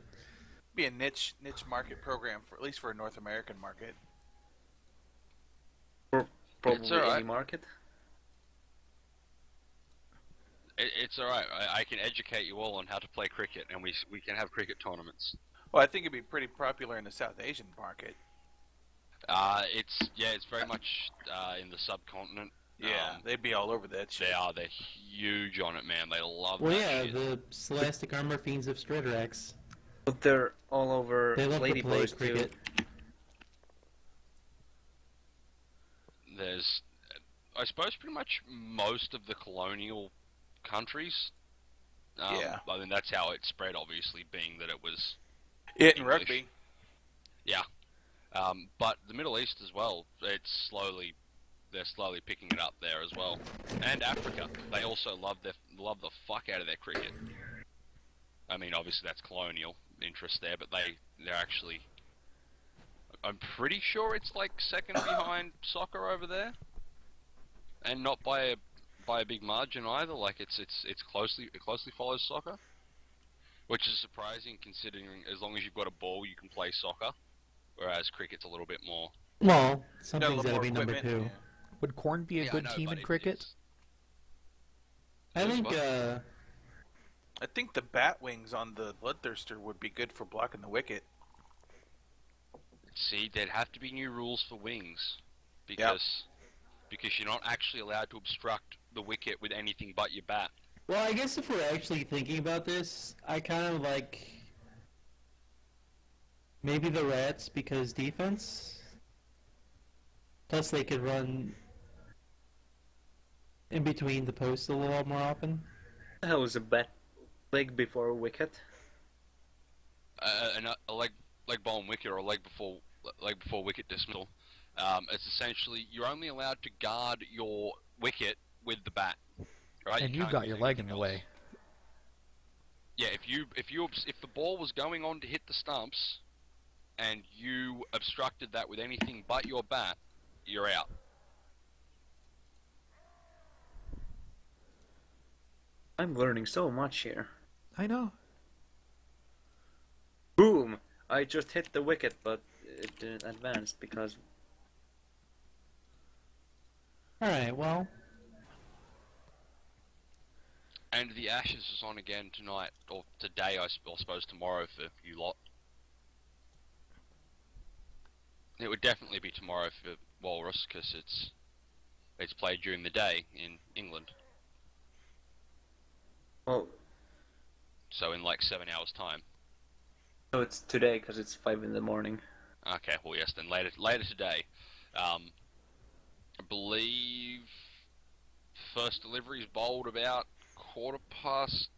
be a niche market program for at least for a North American market. Probably alright. any market. It's alright. I can educate you all on how to play cricket, and we can have cricket tournaments. Well, I think it'd be pretty popular in the South Asian market. It's very much in the subcontinent. Yeah, they'd be all over that shit. They're huge on it, man. They love Well, that yeah, shit. the Scholastic Armor Fiends of Stradarax. But they're all over They love to play Ladyboys too. cricket. There's, I suppose, pretty much most of the colonial countries. Yeah. I mean, that's how it spread, obviously, being that it was It and English. rugby. Yeah. But the Middle East as well, they're slowly picking it up there as well. And Africa, they also love the fuck out of their cricket. I mean, obviously that's colonial interest there, but they're actually, I'm pretty sure it's like second behind soccer over there, and not by a big margin either. Like it closely follows soccer, which is surprising considering as long as you've got a ball you can play soccer, whereas cricket's a little bit more. Well, Got a something's little got to more be number equipment, two. yeah. Would Corn be a Yeah, I good know, team but in cricket? I think, what? I think the bat wings on the Bloodthirster would be good for blocking the wicket. See, there'd have to be new rules for wings, because you're not actually allowed to obstruct the wicket with anything but your bat. well, I guess if we're actually thinking about this, I kind of like maybe the Rats because defense. Plus, they could run in between the posts a little more often. The hell is a bat leg before a wicket? A leg ball and wicket, or a leg before wicket dismissal. It's essentially you're only allowed to guard your wicket with the bat, right? And you can't got use your leg in anything the else. way. Yeah, if the ball was going on to hit the stumps, and you obstructed that with anything but your bat, you're out. I'm learning so much here. I know. Boom! I just hit the wicket, but it didn't advance because... Alright, well... And the Ashes is on again tonight, or today, I suppose tomorrow for you lot. It would definitely be tomorrow for Walrus, because it's played during the day in England. Oh. So in like 7 hours' time. So it's today, because it's 5 in the morning. Okay, well yes, then later today. I believe first delivery's bowled about 8:15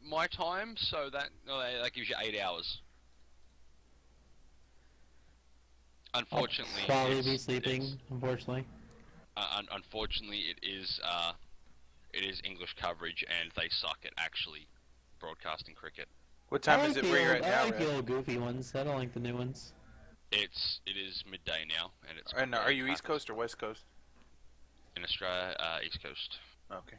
my time, so that gives you 8 hours. Unfortunately, I'll probably be sleeping. Unfortunately. Unfortunately, it is English coverage, and they suck at actually broadcasting cricket. What time is it where you're at now, I like Red? the old goofy ones. I don't like the new ones. It is midday now, and it's. And are you East Coast or West Coast? In Australia, East Coast. Okay.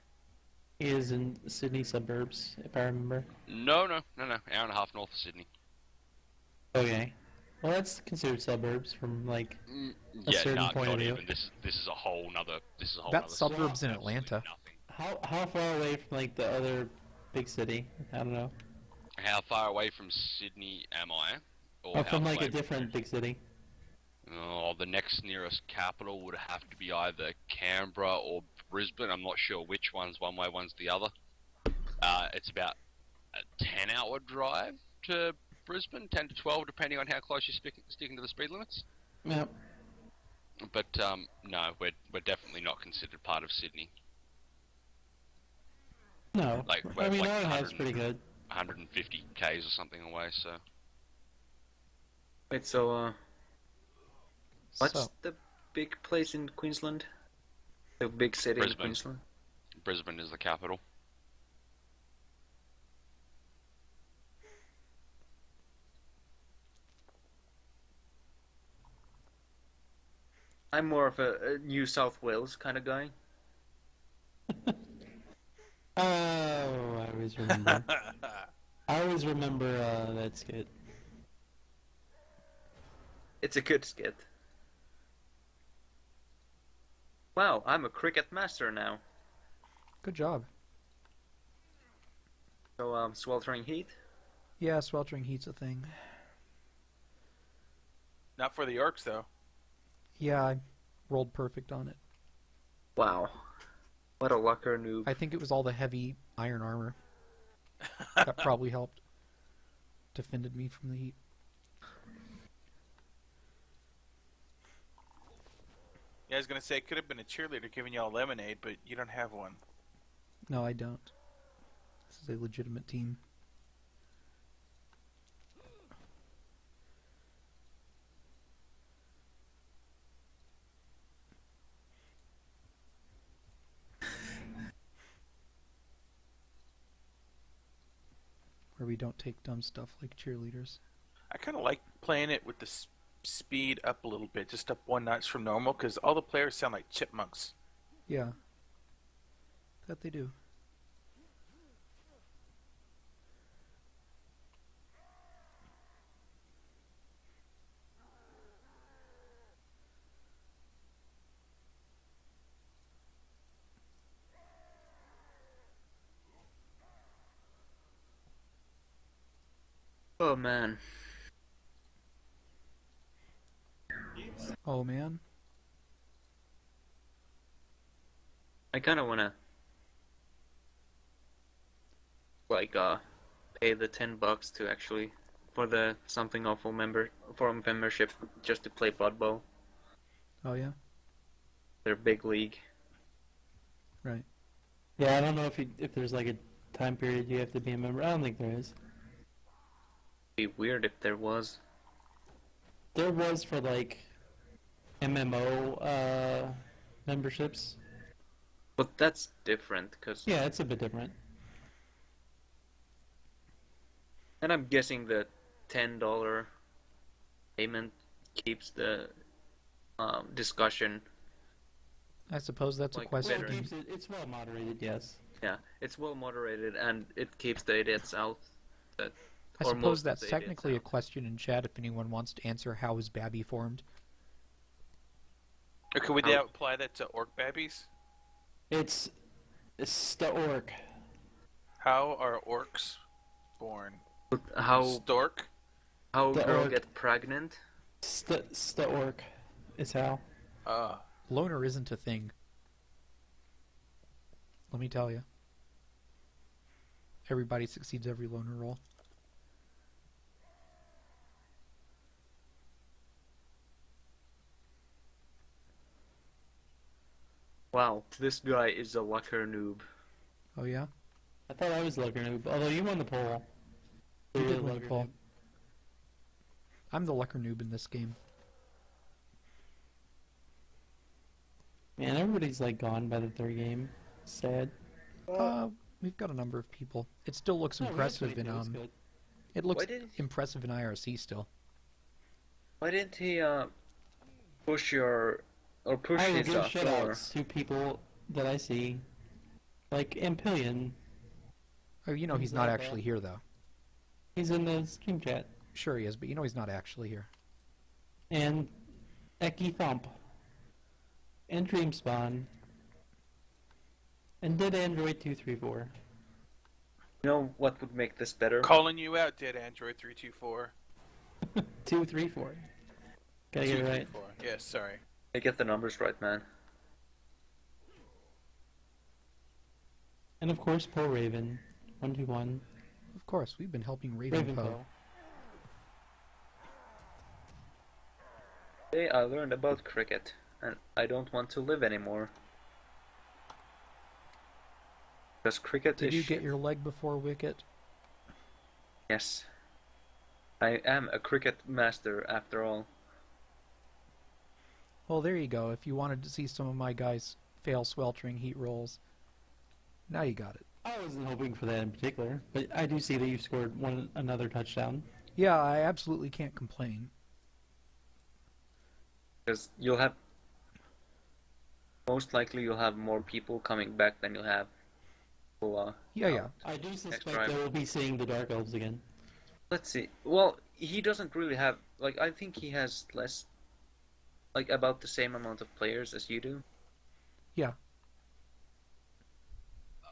He is in Sydney suburbs, if I remember. No. Hour and a half north of Sydney. Okay. Well, that's considered suburbs from like a Yeah, certain point of not view. even. This is a whole nother. This is a whole. That's nother suburbs in story. Atlanta. How far away from like the other big city? I don't know. How far away from Sydney am I? Or from how like far a different big city. Oh, the next nearest capital would have to be either Canberra or Brisbane. I'm not sure which one's one way, one's the other. It's about a 10-hour drive to Brisbane, 10 to 12, depending on how close you're sticking to the speed limits. Yep. But no, we're definitely not considered part of Sydney. No. Like I mean, like Arrowhead's pretty good. 150 k's or something away. So. Wait, so what's So, the big place in Queensland? The big city in Brisbane. Queensland? Brisbane is the capital. I'm more of a New South Wales kind of guy. Oh, I always remember. I always remember that skit. It's a good skit. Wow, I'm a cricket master now. good job. So, sweltering heat? Yeah, sweltering heat's a thing. Not for the Orcs, though. Yeah, I rolled perfect on it. Wow. What a lucker noob. I think it was all the heavy iron armor. That probably helped. Defended me from the heat. Yeah, I was gonna say it could have been a cheerleader giving y'all lemonade, but you don't have one. No, I don't. This is a legitimate team. Where we don't take dumb stuff like cheerleaders. I kind of like playing it with the speed up a little bit, just up 1 notch from normal, because all the players sound like chipmunks. Yeah. That they do. Oh man. Oh man. I kinda wanna like pay the $10 to actually for the Something Awful membership just to play Blood Bowl. Oh yeah. Their big league. Right. Yeah, I don't know if there's like a time period you have to be a member. I don't think there is. Be weird if there was. There was for like MMO memberships. But that's different, cause Yeah, it's a bit different. and I'm guessing that $10 payment keeps the discussion. I suppose that's Like, a question. better. It's well moderated, yes. Yeah, it's well moderated and it keeps the idiots out. I or suppose most of that's the idiots technically a out. question in chat if anyone wants to answer how is Babby formed. Or could we now apply that to orc babbies? It's the orc. How are orcs born? How Stork? how The girl orc. get pregnant? The orc is how. Loner isn't a thing. Let me tell you. Everybody succeeds every loner roll. Wow, this guy is a lucker noob. Oh yeah? I thought I was Lucker Noob, although you won the poll. You You're did win the Lucker poll. Noob. I'm the lucker noob in this game. Man, everybody's like gone by the third game. Sad. We've got a number of people. It still looks No, we had impressive 22, in it's good. it looks Why did- impressive in IRC still. Why didn't he push your or push I will his give floor? shoutouts to people that I see, like Impillion. Oh, you know he's not actually here though. He's in the stream chat. Sure he is, but you know he's not actually here. And Eki Thump. And Dreamspawn. And Dead Android 234. You know what would make this better? Calling you out, Dead Android 324. 234. Gotta get it right. 234. Yes, sorry. I get the numbers right, man. And of course, Poe Raven. 121. Of course, we've been helping Raven Poe. Poe. Today I learned about cricket, and I don't want to live anymore. Because cricket Did is you shit. get your leg before Wicket? Yes. I am a cricket master after all. Well, there you go. If you wanted to see some of my guys fail sweltering heat rolls, now you got it. I wasn't hoping for that in particular, but I do see that you scored another touchdown. Yeah, I absolutely can't complain. Because you'll have... Most likely you'll have more people coming back than you'll have people, Yeah. I do suspect drive. that we'll be seeing the Dark Elves again. Let's see. Well, he doesn't really have... Like, I think he has less... Like, about the same amount of players as you do. Yeah.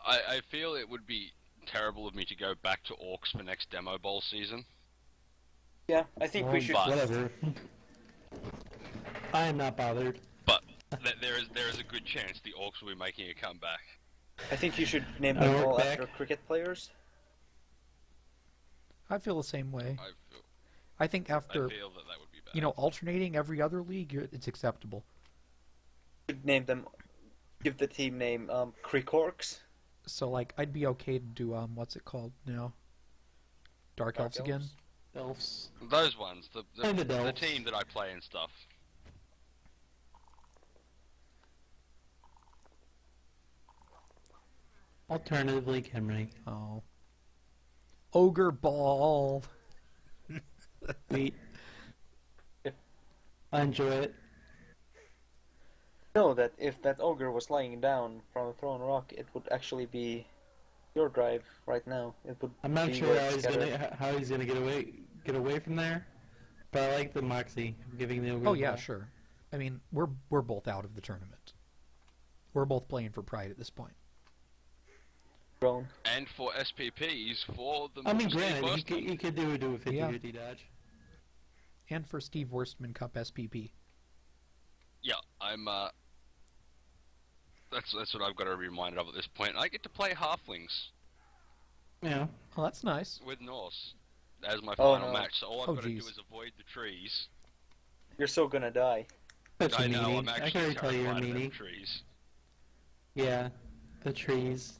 I feel it would be terrible of me to go back to Orcs for next Demo Bowl season. Yeah, I think we should... But- Whatever. I am not bothered. But there is a good chance the Orcs will be making a comeback. I think you should name I them work all back. after cricket players. I feel the same way. I I think after, feel that would be bad. you know, alternating every other league, it's acceptable. You should name them... Give the team name, Cricorks. So, like, I'd be okay to do, what's it called now? Dark Elves again? Elves. Those ones, And the the Delves. team that I play and stuff. Alternatively, Kenry. Oh. Ogre Ball! Sweet. I enjoy it. Know that if that ogre was lying down from a thrown rock, it would actually be your drive right now. It would. I'm not be sure where how it's he's scattered. gonna get away from there, but I like the moxie of giving the ogre. Oh the yeah, ball. sure. I mean, we're both out of the tournament. We're both playing for pride at this point. Grown. And for SPPs, for the I mean, Steve granted, Worstman. he could do a 50-50 dodge. And for Steve Worstman Cup SPP. Yeah, I'm that's what I've got to be reminded of at this point. I get to play Halflings Yeah. Oh, that's nice. with Norse as my Oh, final no. match, so all I've Oh, got to do geez. is avoid the trees. You're so gonna die. Such I a know, meanie. I'm I actually can already tell you're a terrified of them meanie. trees. Yeah. The trees.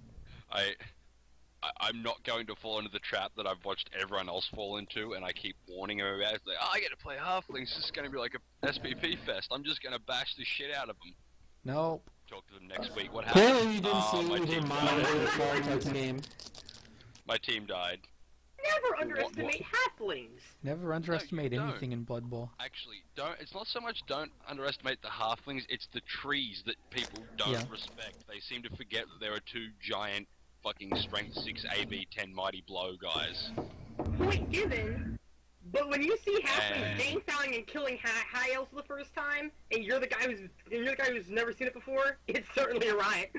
I'm not going to fall into the trap that I've watched everyone else fall into, and I keep warning them about it. It's like, I get to play Halflings, this is going to be like a SPP fest. I'm just going to bash the shit out of them. Nope. Talk to them next week. What happened? Apparently you didn't see my the team monitor died. Star game. My team died. Never underestimate halflings. Never underestimate don't. anything in Blood Bowl. Actually, don't. It's not so much don't underestimate the halflings. It's the trees that people don't respect. They seem to forget that there are two giant fucking strength 6 AB 10 mighty blow guys. Point given. But when you see halflings dang-fouling and killing high elves for the first time, and you're the guy who's never seen it before, it's certainly a riot.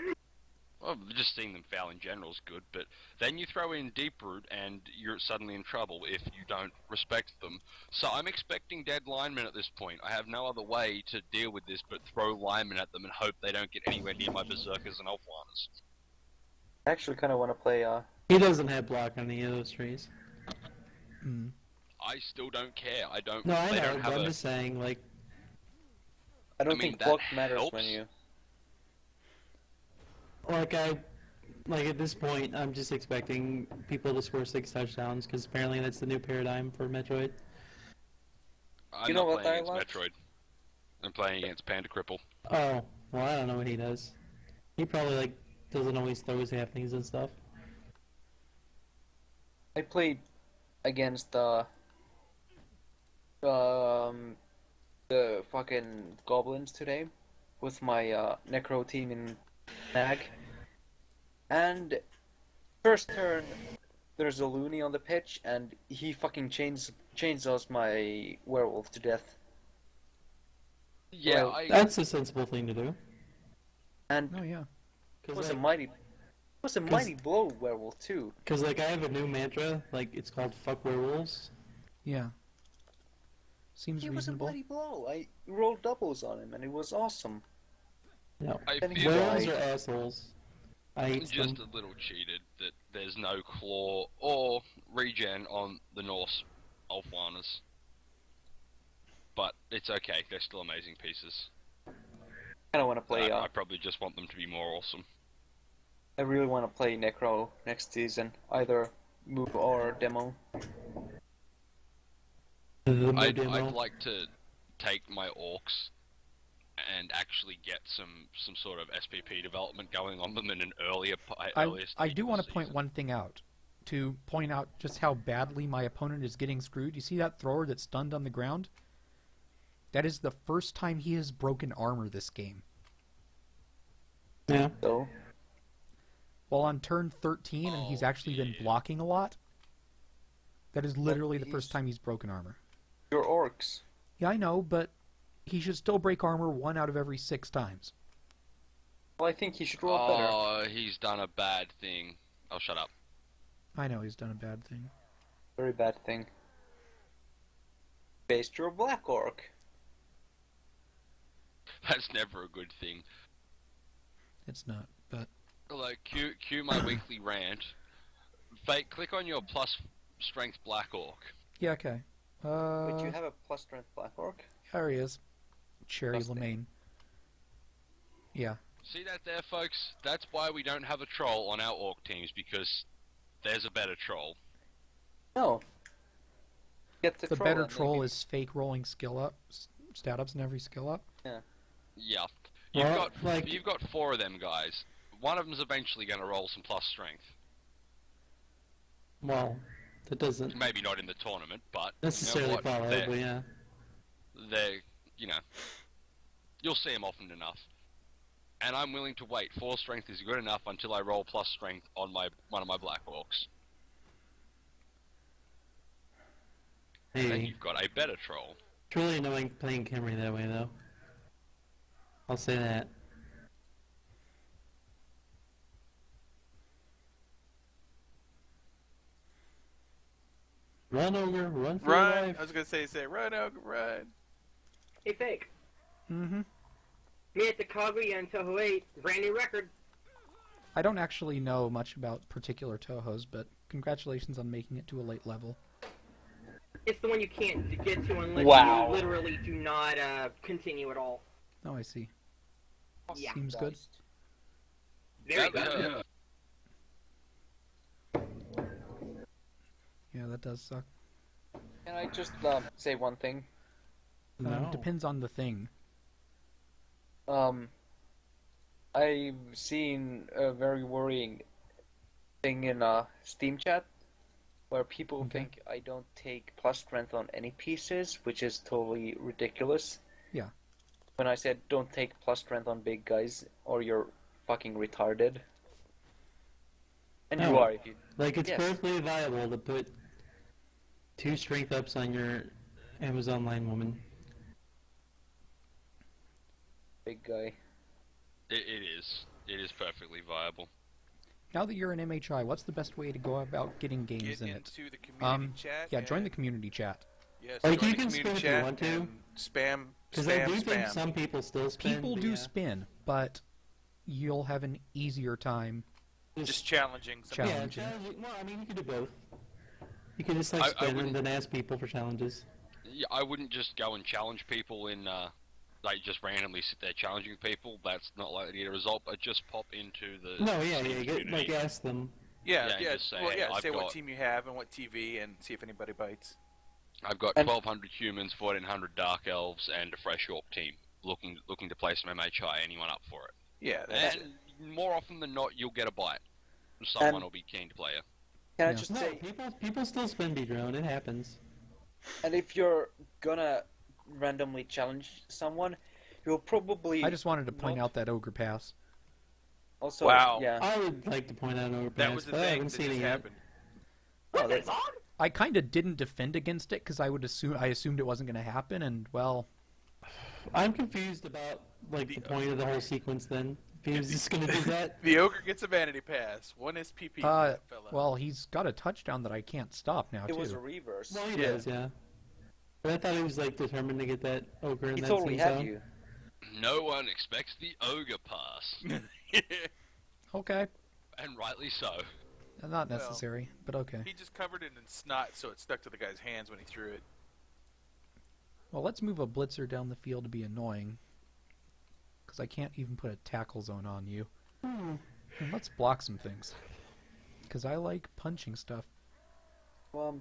Well, just seeing them foul in general is good, but then you throw in Deeproot and you're suddenly in trouble if you don't respect them. So I'm expecting dead linemen at this point. I have no other way to deal with this but throw linemen at them and hope they don't get anywhere near my berserkers and elfliners. I actually kind of want to play. He doesn't have block on any of those trees. I still don't care. I don't. No, I they know. don't But have I'm just saying, like. I don't think that block matters helps. when you. Like at this point, I'm just expecting people to score 6 touchdowns because apparently that's the new paradigm for Metroid. I'm You know not what playing I against Metroid. I'm playing against Panda Cripple. Oh, well, I don't know what he does. He probably like doesn't always throw his halflings and stuff. I played against the fucking goblins today with my necro team in Nag. And first turn, there's a loony on the pitch, and he fucking chainsaws my werewolf to death. Yeah, Well, That's a sensible thing to do. And Oh yeah. it was a mighty blow werewolf too. Because like I have a new mantra, like it's called "fuck werewolves." Yeah. Seems It was a reasonable. mighty blow. I rolled doubles on him, and it was awesome. No, I Then he feel werewolves died. are assholes. I hate just them. a little cheated that there's no claw or regen on the Norse Ulfwaners. But it's okay, they're still amazing pieces. I don't want to play. I probably just want them to be more awesome. I really want to play Necro next season, either move or demo. I'd like to take my orcs and actually get some sort of SPP development going on them in an earlier I do want to point one thing out. To point out just how badly my opponent is getting screwed. You see that thrower that's stunned on the ground? That is the first time he has broken armor this game. Yeah. So While on turn 13 and he's actually been blocking a lot, that is literally the first time he's broken armor. your orcs. Yeah, I know, but he should still break armor 1 out of every 6 times. Well, I think he should roll better. Oh, he's done a bad thing. Oh, shut up. I know he's done a bad thing. Very bad thing. Based your black orc. That's never a good thing. It's not, but... Like, cue my weekly rant. Fake, click on your plus strength black orc. Yeah, okay. Wait, you have a plus strength black orc? There he is. Cherry Trusting. Lemaine. Yeah. See that there, folks? That's why we don't have a troll on our orc teams, because there's a better troll. No. Get The troll better and then troll you- is fake rolling skill up, stat ups in every skill up. Yeah. Well, You've got 4 of them guys. One of them's eventually going to roll some plus strength. Well, that doesn't Maybe not in the tournament, but necessarily you know what? follow, They're- but yeah. They're, you know, you'll see them often enough. And I'm willing to wait. 4 strength is good enough until I roll plus strength on one of my black orcs. And then Hey, you've got a better troll. it's really annoying playing Camry that way, though. I'll say that. Run, Ogre, run for your Run! life. I was gonna say, run, Ogre, run! Hey, Fake. Mm-hmm. Me at the Kaguya in Toho 8, brand new record. I don't actually know much about particular Tohos, but congratulations on making it to a late level. It's the one you can't get to unless Wow. you literally do not continue at all. Oh, I see. Yeah. Seems good. There you go. Yeah, that does suck. Can I just say one thing? No. Depends on the thing. I've seen a very worrying thing in Steam chat where people think I don't take plus strength on any pieces, which is totally ridiculous. Yeah. When I said don't take plus strength on big guys, or you're fucking retarded. And you are if you... Like, it's yes. perfectly viable to put 2 strength ups on your Amazon line woman. Big guy. It is. It is perfectly viable. Now that you're in MHI, what's the best way to go about getting games in it? Into the community chat. Yeah, join the community chat. Yes, Like, join you the can community spin if you chat want to. and spam, Because I do spam, think spam. some people still spin. People but do yeah. spin, but you'll have an easier time. Just challenging. Yeah, Challenging. challenging. Well, I mean, you could do both. You could just, like, spin and then ask people for challenges. Yeah, I wouldn't just go and challenge people in, like, just randomly sit there challenging people. That's not likely to get a result, but just pop into the No, yeah, Steam yeah, community. like, ask them. Yeah, Yeah, yeah. just say, Well, hey, yeah. I've Say what got- team you have and what TV, and see if anybody bites. I've got 1,200 humans, 1,400 dark elves, and a fresh orc team. Looking to play some MHI. Anyone up for it? Yeah, that's And more often than not, you'll get a bite. Someone will be keen to play you. Can I Yeah. just No, say... people still spin B-Drone. It happens. And if you're gonna randomly challenge someone, you'll probably... I just wanted to point out that ogre pass. Also, Wow. yeah. I would like to point out an overpass, that was the but I thing haven't that seen just it yet. happened. Oh, that's... I kind of didn't defend against it because I assumed it wasn't going to happen, and well, I'm confused about like the point of the whole sequence. Then, if he was just going to do that. The ogre gets a vanity pass. 1 SPP for that fella. well, he's got a touchdown that I can't stop now It too. was a reverse. Well, he does, yeah. But I thought he was like determined to get that ogre in He that totally scene. had so. you. No one expects the ogre pass. Okay, And rightly so. not necessary, but okay. He just covered it in snot, so it stuck to the guy's hands when he threw it. Well, let's move a blitzer down the field to be annoying, because I can't even put a tackle zone on you. And let's block some things, because I like punching stuff. Well,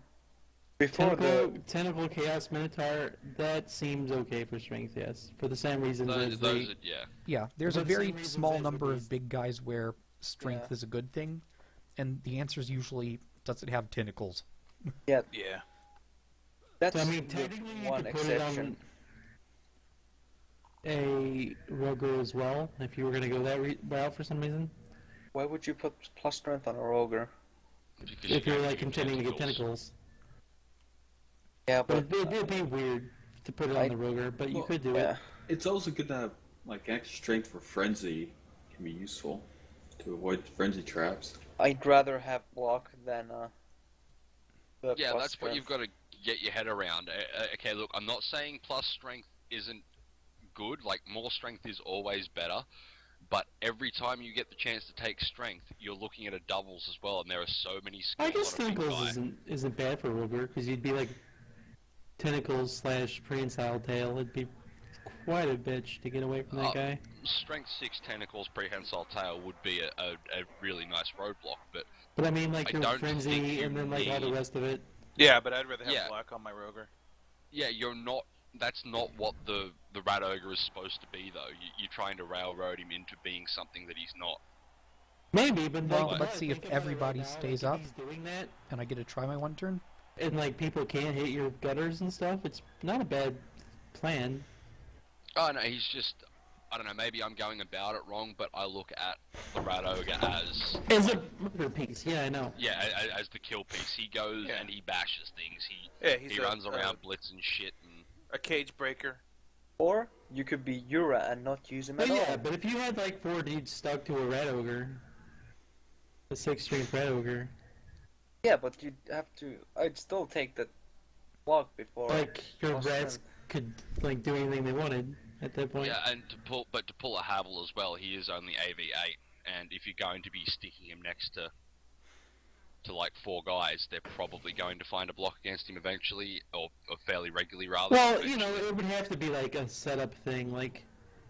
before the... Tentacle Chaos Minotaur, that seems okay for strength, yes. For the same reasons as Those the... are, yeah. Yeah, there's For a the same very reasons small as number with of big guys where strength is a good thing, and the answer is usually, does it have tentacles? Yeah, Yeah. that's So, I mean, the technically you one could put exception. it on a rogue as well, if you were going to go that route for some reason. Why would you put plus strength on a roger? Because If you're don't like get intending to get tentacles. Yeah, But but... it'd be weird to put it on the roger, but you could do yeah. it. It's also good to have like extra strength for frenzy. Can be useful to avoid frenzy traps. I'd rather have block than the Yeah, plus that's what strength. you've got to get your head around. Okay, look, I'm not saying plus strength isn't good. Like, more strength is always better. But every time you get the chance to take strength, you're looking at a doubles as well, and there are so many skills I guess on a big tentacles guy. isn't bad for roger, because you'd be like tentacles / prehensile tail. It'd be quite a bitch to get away from that guy. Strength 6 tentacles, prehensile tail would be a really nice roadblock, but But I mean, like I your don't think frenzy you and then like all the need- rest of it. Yeah, but I'd rather have Yeah. block on my roger. yeah, you're not. That's not what the rat ogre is supposed to be, though. You're trying to railroad him into being something that he's not. Maybe, but Well, like, let's see if think about it everybody right now, stays like, up. if he's doing that, And I get to try my one turn? and like people can't hit your gutters and stuff. It's not a bad plan. Oh no, he's just. I don't know. Maybe I'm going about it wrong, but I look at the rat ogre as As a murder piece, yeah, I know. as the kill piece. He goes and he bashes things. He's He runs around blitzing shit and. a cage breaker. Or you could be Yura and not use him But at yeah, all. but if you had like 4 dudes stuck to a red ogre, a 6-strength red ogre, Yeah, but you'd have to... I'd still take the block before... like your plus rats strength. could like do anything they wanted at that point. Yeah, and to pull a Havel as well, he is only AV8, and if you're going to be sticking him next to like 4 guys, they're probably going to find a block against him eventually, or fairly regularly rather. Well, you know, it would have to be like a setup thing. Like,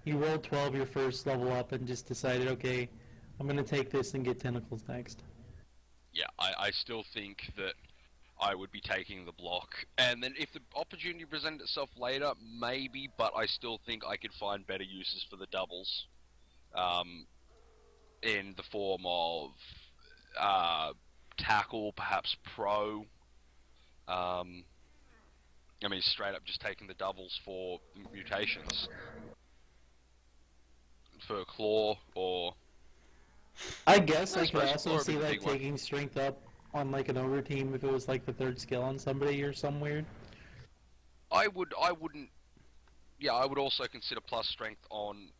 you rolled 12 your first level up and just decided, okay, I'm going to take this and get tentacles next. Yeah, I still think that I would be taking the block, and then if the opportunity presented itself later, maybe, but I still think I could find better uses for the doubles, in the form of tackle, perhaps pro, I mean, straight up just taking the doubles for mutations. For claw or... I guess I could suppose also claw would be see the like big one. taking strength up on like an ogre team if it was like the third skill on somebody or some weird. I wouldn't... Yeah, I would also consider plus strength on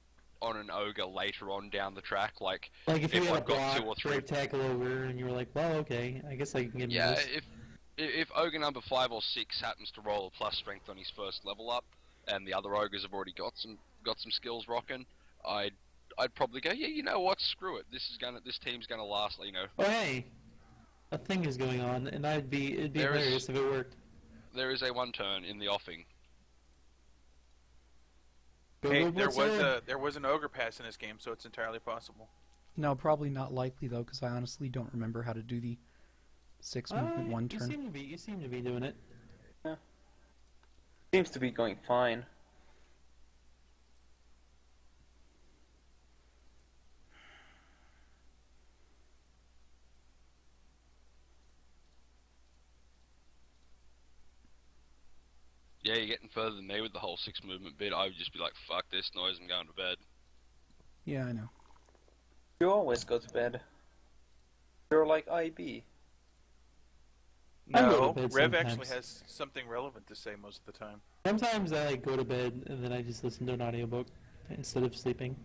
an ogre later on down the track, like if you had a I've got block 2 or 3... to tackle ogre and you were like, well, okay, I guess I can get Yeah, this. if ogre number 5 or 6 happens to roll a plus strength on his first level up, and the other ogres have already got some skills rocking, I'd probably go, yeah, you know what, screw it. This team's gonna last, you know. Oh hey, a thing is going on, and it'd be hilarious if it worked. There is a 1 turn in the offing. Hey, there was an ogre pass in this game, so it's entirely possible. No, probably not likely though, because I honestly don't remember how to do the 6 movement 1 turn. You seem to be doing it. Yeah. Seems to be going fine. Yeah, you're getting further than me with the whole 6 movement bit. I would just be like, fuck this noise, I'm going to bed. Yeah, I know. You always go to bed. You're like IB. No, bed Rev sometimes. actually has something relevant to say most of the time. Sometimes I like go to bed and then I just listen to an audiobook instead of sleeping.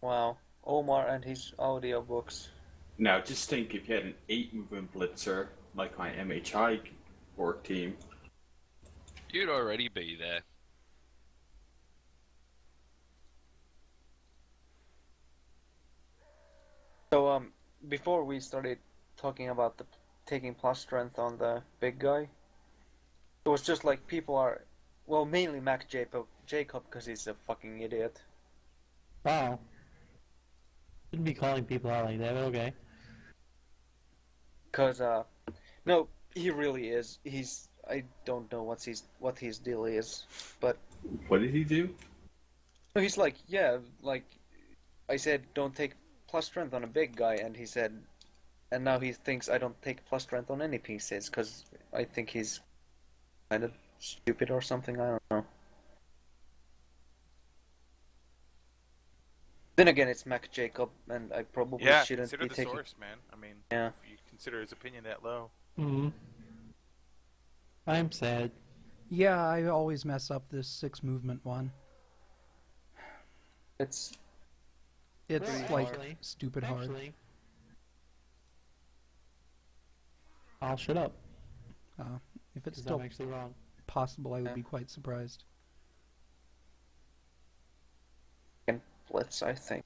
Wow. Omar and his audiobooks. Now, just think if you had an 8 movement blitzer, like my MHI work team. You'd already be there. So, before we started talking about taking plus strength on the big guy, it was just like people are, well, mainly Mac Jacob, because he's a fucking idiot. Wow. Shouldn't be calling people out like that, but okay. Cause, no, he really is. I don't know what his deal is, but... What did he do? No, he's like, yeah, like, I said, don't take plus strength on a big guy, and he said, and now he thinks I don't take plus strength on any pieces, because I think he's kind of stupid or something, I don't know. Then again, it's Mac Jacob, and I probably shouldn't consider be the taking... source, man. I mean, Yeah. if you consider his opinion that low. Mm-hmm. I'm sad. Yeah, I always mess up this 6 movement 1. It's like Actually, stupid hard. I'll shut up. If it's 'cause still I'm actually wrong. possible, I would be quite surprised. Blitz, I think.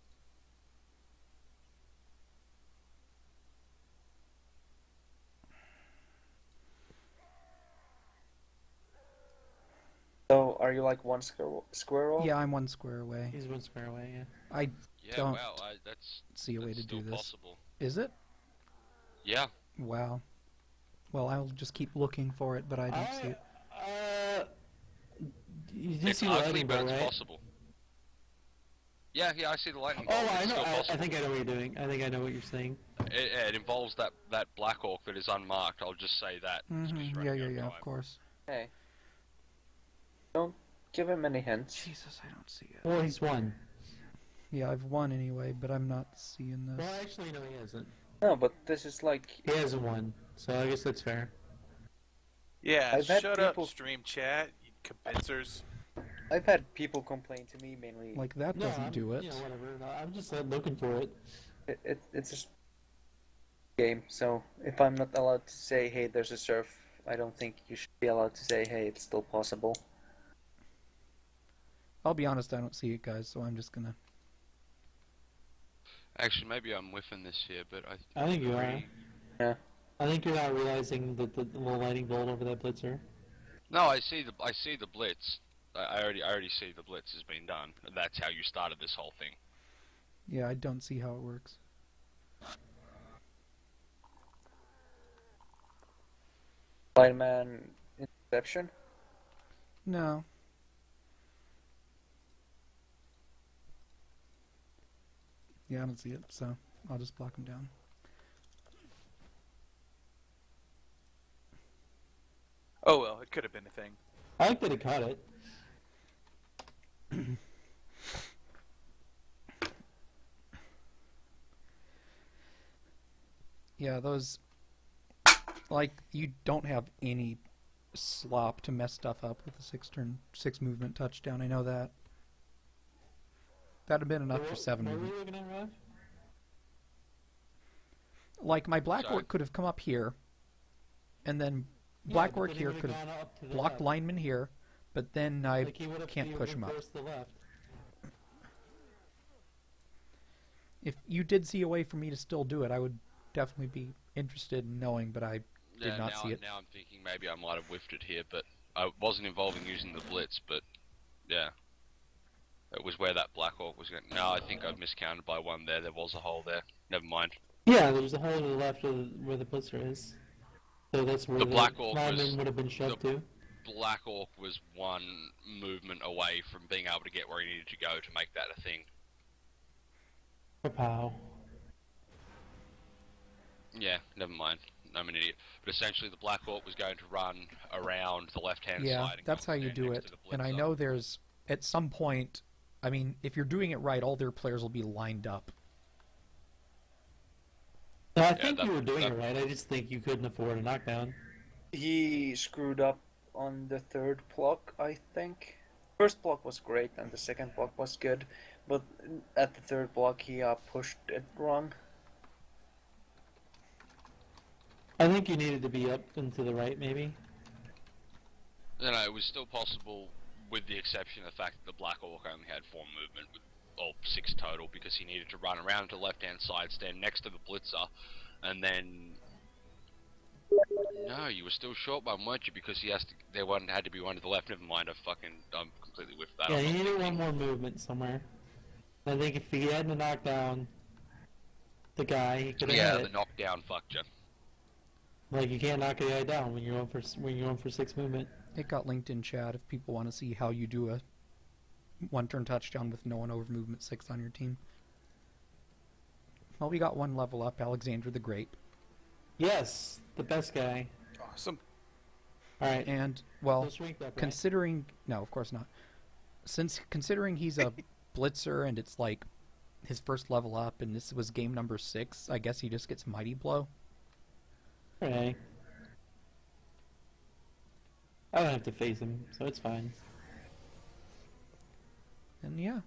So, are you like one square off? Yeah, I'm 1 square away. He's 1 square away, yeah. I Yeah, don't wow, that's see a way to still do this. possible. Is it? Yeah. Wow. Well, I'll just keep looking for it, but I don't see it. You did It's see the ugly, lightning but bolt, it's right? possible. Yeah, I see the lightning Oh, bolt. I It's know. still I possible. think I know what you're doing. I think I know what you're saying. It involves that Black Orc that is unmarked, I'll just say that. Mm-hmm. Yeah, of course. Hey. Don't give him any hints. Jesus, I don't see it. Well, he's 1. Yeah, I've won anyway, but I'm not seeing this. Well, actually, no, he hasn't. No, but this is like... He hasn't won, so I guess that's fair. Yeah, I've had shut people- up, stream chat, you compensers. I've had people complain to me mainly. Like, that No, doesn't do it. You know, whatever. No, I'm just looking for it. It's a game, so if I'm not allowed to say, hey, there's a surf, I don't think you should be allowed to say, hey, it's still possible. I'll be honest, I don't see it, guys, so I'm just gonna... Actually, maybe I'm whiffing this here, but I think you are. Yeah. I think you're not realizing the little lightning bolt over that blitzer. No, I see the blitz. I already see the blitz has been done. That's how you started this whole thing. Yeah, I don't see how it works. Lineman interception? No. Yeah, I don't see it, so I'll just block him down. It could have been a thing. I like that he caught it. Yeah, those... Like, you don't have any slop to mess stuff up with a 6 movement touchdown. I know that. That'd have been enough for 7 What were movement. you looking at, Rev? Like, my Black Sorry. Orc could have come up here, and then Yeah, Black but Orc then he here would've could have gone up to the blocked left. lineman here, but then I Like, he would've- can't he push would've him up. forced the left. If you did see a way for me to still do it, I would definitely be interested in knowing, but I did not see it. Now I'm thinking maybe I might have whiffed it here, but I wasn't involving using the blitz, but yeah. It was where that Black Orc was going. No, I think I've miscounted by one there. There was a hole there. Never mind. Yeah, there's a hole to the left of where the blitzer is. So that's where The Black Orc lineman was- would have been shoved to. Black Orc was one movement away from being able to get where he needed to go to make that a thing. Pow. Yeah, never mind. I'm an idiot. But essentially, the Black Orc was going to run around the left-hand Yeah, side. And that's come how you stand do next it. to the And I blitzer. know there's, at some point, I mean, if you're doing it right, all their players will be lined up. No, I Yeah, think that- you were doing that- it right. I just think you couldn't afford a knockdown. He screwed up on the third block, I think. First block was great, and the second block was good, but at the third block he pushed it wrong. I think you needed to be up and to the right, maybe. No, it was still possible, with the exception of the fact that the Black Orc only had 4 movement, or 6 total, because he needed to run around to the left-hand side, stand next to the blitzer, and then... No, you were still short one, weren't you? Because he has to. There one had to be one to the left. Never mind. I'm completely whiffed that. Yeah, I'm you not needed thinking. one more movement somewhere. I think if he hadn't knocked down the guy, he could have Yeah, hit the it. knockdown fucked you. Like, you can't knock a guy down when you're going for 6 movement. It got linked in chat if people want to see how you do a one-turn touchdown with no one over movement 6 on your team. Well, we got 1 level up, Alexander the Great. Yes, the best guy. Awesome. Alright, And, well, let's rank up, right? considering... No, of course not. Considering he's a blitzer and it's like his first level up and this was game number 6, I guess he just gets Mighty Blow. Okay. I don't have to face him, so it's fine. And yeah,